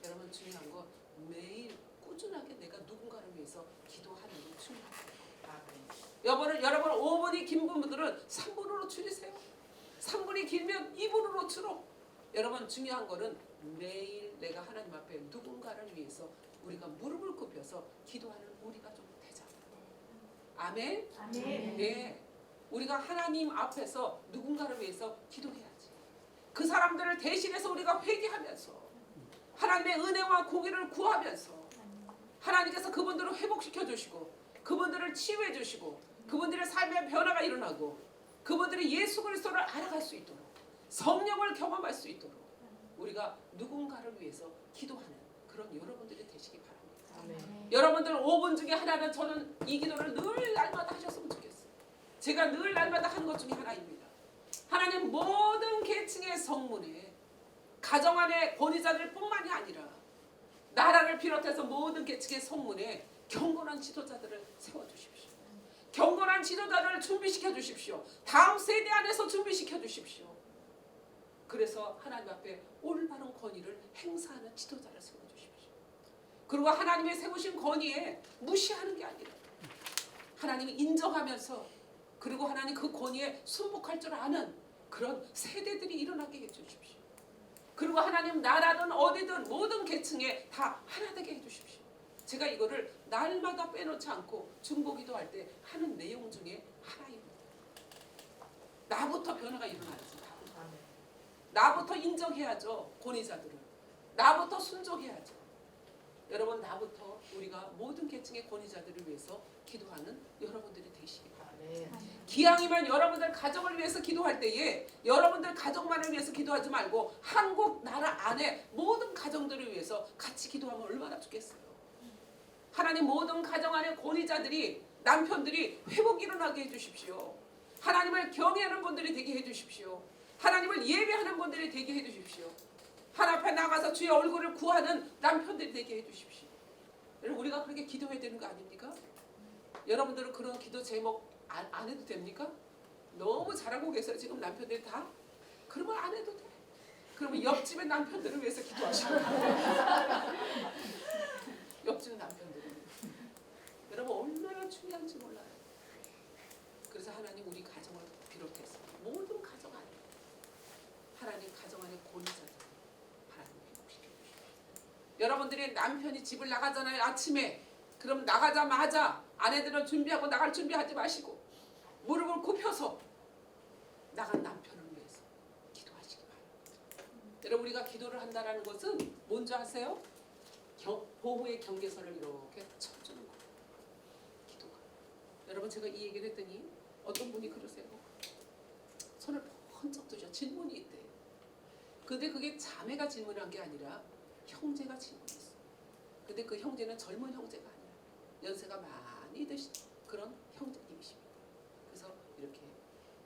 여러분 중요한 건 매일 꾸준하게 내가 누군가를 위해서 기도하는 게 중요합니다. 여러분 5분이 긴 분들은 3분으로 줄이세요. 3분이 길면 2분으로 줄어. 여러분 중요한 거는 매일 내가 하나님 앞에 누군가를 위해서 우리가 무릎을 굽혀서 기도하는 우리가 좀 되잖아요. 아멘? 아멘. 네. 우리가 하나님 앞에서 누군가를 위해서 기도해야지. 그 사람들을 대신해서 우리가 회개하면서 하나님의 은혜와 공의를 구하면서 하나님께서 그분들을 회복시켜 주시고 그분들을 치유해 주시고 그분들의 삶의 변화가 일어나고 그분들이 예수 그리스도를 알아갈 수 있도록 성령을 경험할 수 있도록 우리가 누군가를 위해서 기도하는 그런 여러분들이 되시기 바랍니다. 여러분들 5분 중에 하나는 저는 이 기도를 늘 날마다 하셨으면 좋겠어요. 제가 늘 날마다 하는 것 중에 하나입니다. 하나님 모든 계층의 성문에 가정 안의 권위자들 뿐만이 아니라 나라를 비롯해서 모든 계층의 성문에 경건한 지도자들을 세워주십시오. 경건한 지도자들을 준비시켜 주십시오. 다음 세대 안에서 준비시켜 주십시오. 그래서 하나님 앞에 올바른 권위를 행사하는 지도자를 세워주십시오. 그리고 하나님의 세우신 권위에 무시하는 게 아니라 하나님이 인정하면서 그리고 하나님 그 권위에 순복할 줄 아는 그런 세대들이 일어나게 해주십시오. 그리고 하나님 나라든 어디든 모든 계층에 다 하나 되게 해주십시오. 제가 이거를 날마다 빼놓지 않고 중보기도 할 때 하는 내용 중에 하나입니다. 나부터 변화가 일어나야지. 나부터 인정해야죠. 권위자들을. 나부터 순종해야죠. 여러분 나부터 우리가 모든 계층의 권위자들을 위해서 기도하는 여러분들이 되시기 바랍니다. 기왕이면 여러분들 가정을 위해서 기도할 때에 여러분들 가정만을 위해서 기도하지 말고 한국 나라 안에 모든 가정들을 위해서 같이 기도하면 얼마나 좋겠어요. 하나님 모든 가정 안에 권위자들이 남편들이 회복 일어나게 해주십시오. 하나님을 경외하는 분들이 되게 해주십시오. 하나님을 예배하는 분들이 되게 해주십시오. 하나님 앞에 나가서 주의 얼굴을 구하는 남편들이 되게 해주십시오. 여러분 우리가 그렇게 기도해야 되는 거 아닙니까? 여러분들은 그런 기도 제목 안 해도 됩니까? 너무 잘하고 계세요 지금 남편들이 다? 그러면 안 해도 돼. 그러면 옆집의 남편들을 위해서 기도하시고 옆집 남편들을 여러분 얼마나 중요한지 몰라요. 그래서 하나님 우리 가정을 비롯해서 모든 가정 안에 하나님 하나님 가정 안에 권위자들 하나님 회복시켜 주십시오. 여러분들이 남편이 집을 나가잖아요. 아침에. 그럼 나가자마자 아내들은 준비하고 나갈 준비하지 마시고 무릎을 굽혀서 나간 남편을 위해서 기도하시기 바랍니다. 여러분 우리가 기도를 한다는 것은 뭔지 아세요? 보호의 경계선을 이렇게 쳐주는 거예요. 기도가. 여러분 제가 이 얘기를 했더니 어떤 분이 그러세요. 손을 번쩍 드셔. 질문이 있대요. 근데 그게 자매가 질문한 게 아니라 형제가 질문했어. 근데 그 형제는 젊은 형제가 아니라 연세가 많이 드신 그런 형제님이십니다. 그래서 이렇게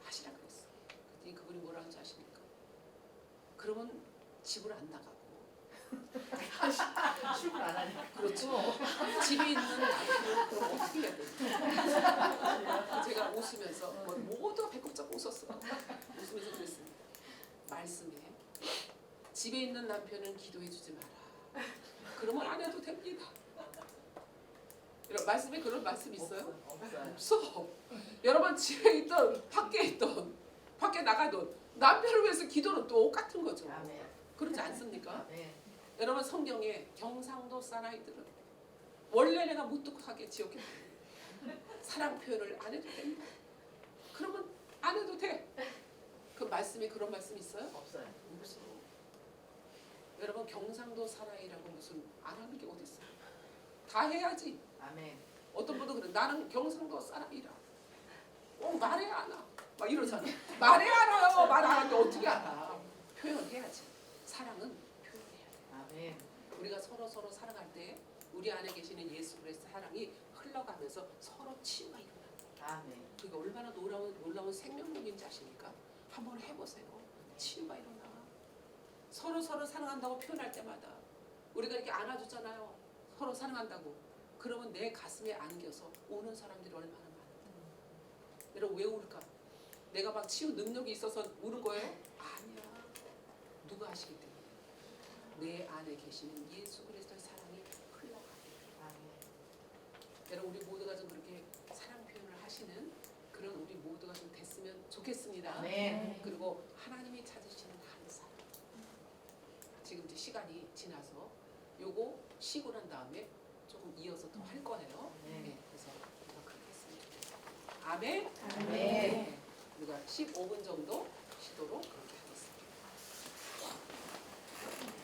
하시라 그랬어. 그랬더니 그분이 뭐라 하는지 아십니까? 그러면 집을 안 나가고 출근 안 하니까. 그렇죠. 집에 있는 남편은 그럼 어떻게 해야 될까? 제가 웃으면서 모두 배꼽 잡고 웃었어요. 웃으면서 그랬습니다. 말씀에 집에 있는 남편은 기도해 주지 마라. 그러면 안 해도 됩니다. 이런 말씀에 그런 말씀 있어요? 없어. 여러분 집에 있던 밖에 있던 밖에 나가던 남편을 위해서 기도는 똑같은 거죠. 아멘. 그렇지 않습니까? 네. 여러분 성경에 경상도 사나이들은 원래 내가 무뚝하게 지었기 때문에 사랑 표현을 안 해도 됩니다. 그러면 안 해도 돼. 그 말씀에 그런 말씀 있어요? 없어요. 없어. 여러분 경상도 사나이라고 무슨 안 하는 게 어디 있어요? 다 해야지. 아멘. 어떤 분도 그래. 나는 경상도 사람이라. 말해야 하나? 막 이러잖아. 말해야 알아요. 말 안 하는데 어떻게 알아? 표현해야지. 사랑은 표현해야 돼. 아멘. 우리가 서로 사랑할 때 우리 안에 계시는 예수 그리스도의 사랑이 흘러가면서 서로 치유가 일어나. 아멘. 그게 얼마나 놀라운 생명력인지 아십니까? 한번 해보세요. 치유가 일어나. 서로 사랑한다고 표현할 때마다 우리가 이렇게 안아주잖아요. 서로 사랑한다고. 그러면 내 가슴에 안겨서 우는 사람들이 얼마나 많은데. 여러분 왜 울까? 내가 막 치유 능력이 있어서 우는 거예요? 아니야. 누가 하시기 때문에. 내 안에 계시는 예수 그리스도의 사랑이 흘러가게. 아멘. 여러분 우리 모두가 좀 그렇게 사랑 표현을 하시는 그런 우리 모두가 좀 됐으면 좋겠습니다. 아멘. 그리고 하나님이 찾으시는 한 사람. 지금 이제 시간이 지나서 요거 쉬고 난 다음에 조금 이어서 더 할 거예요. 네, 그래서 우리가 그렇게 했으면 좋겠어요. 아멘. 아멘. 우리가 15분 정도 쉬도록 그렇게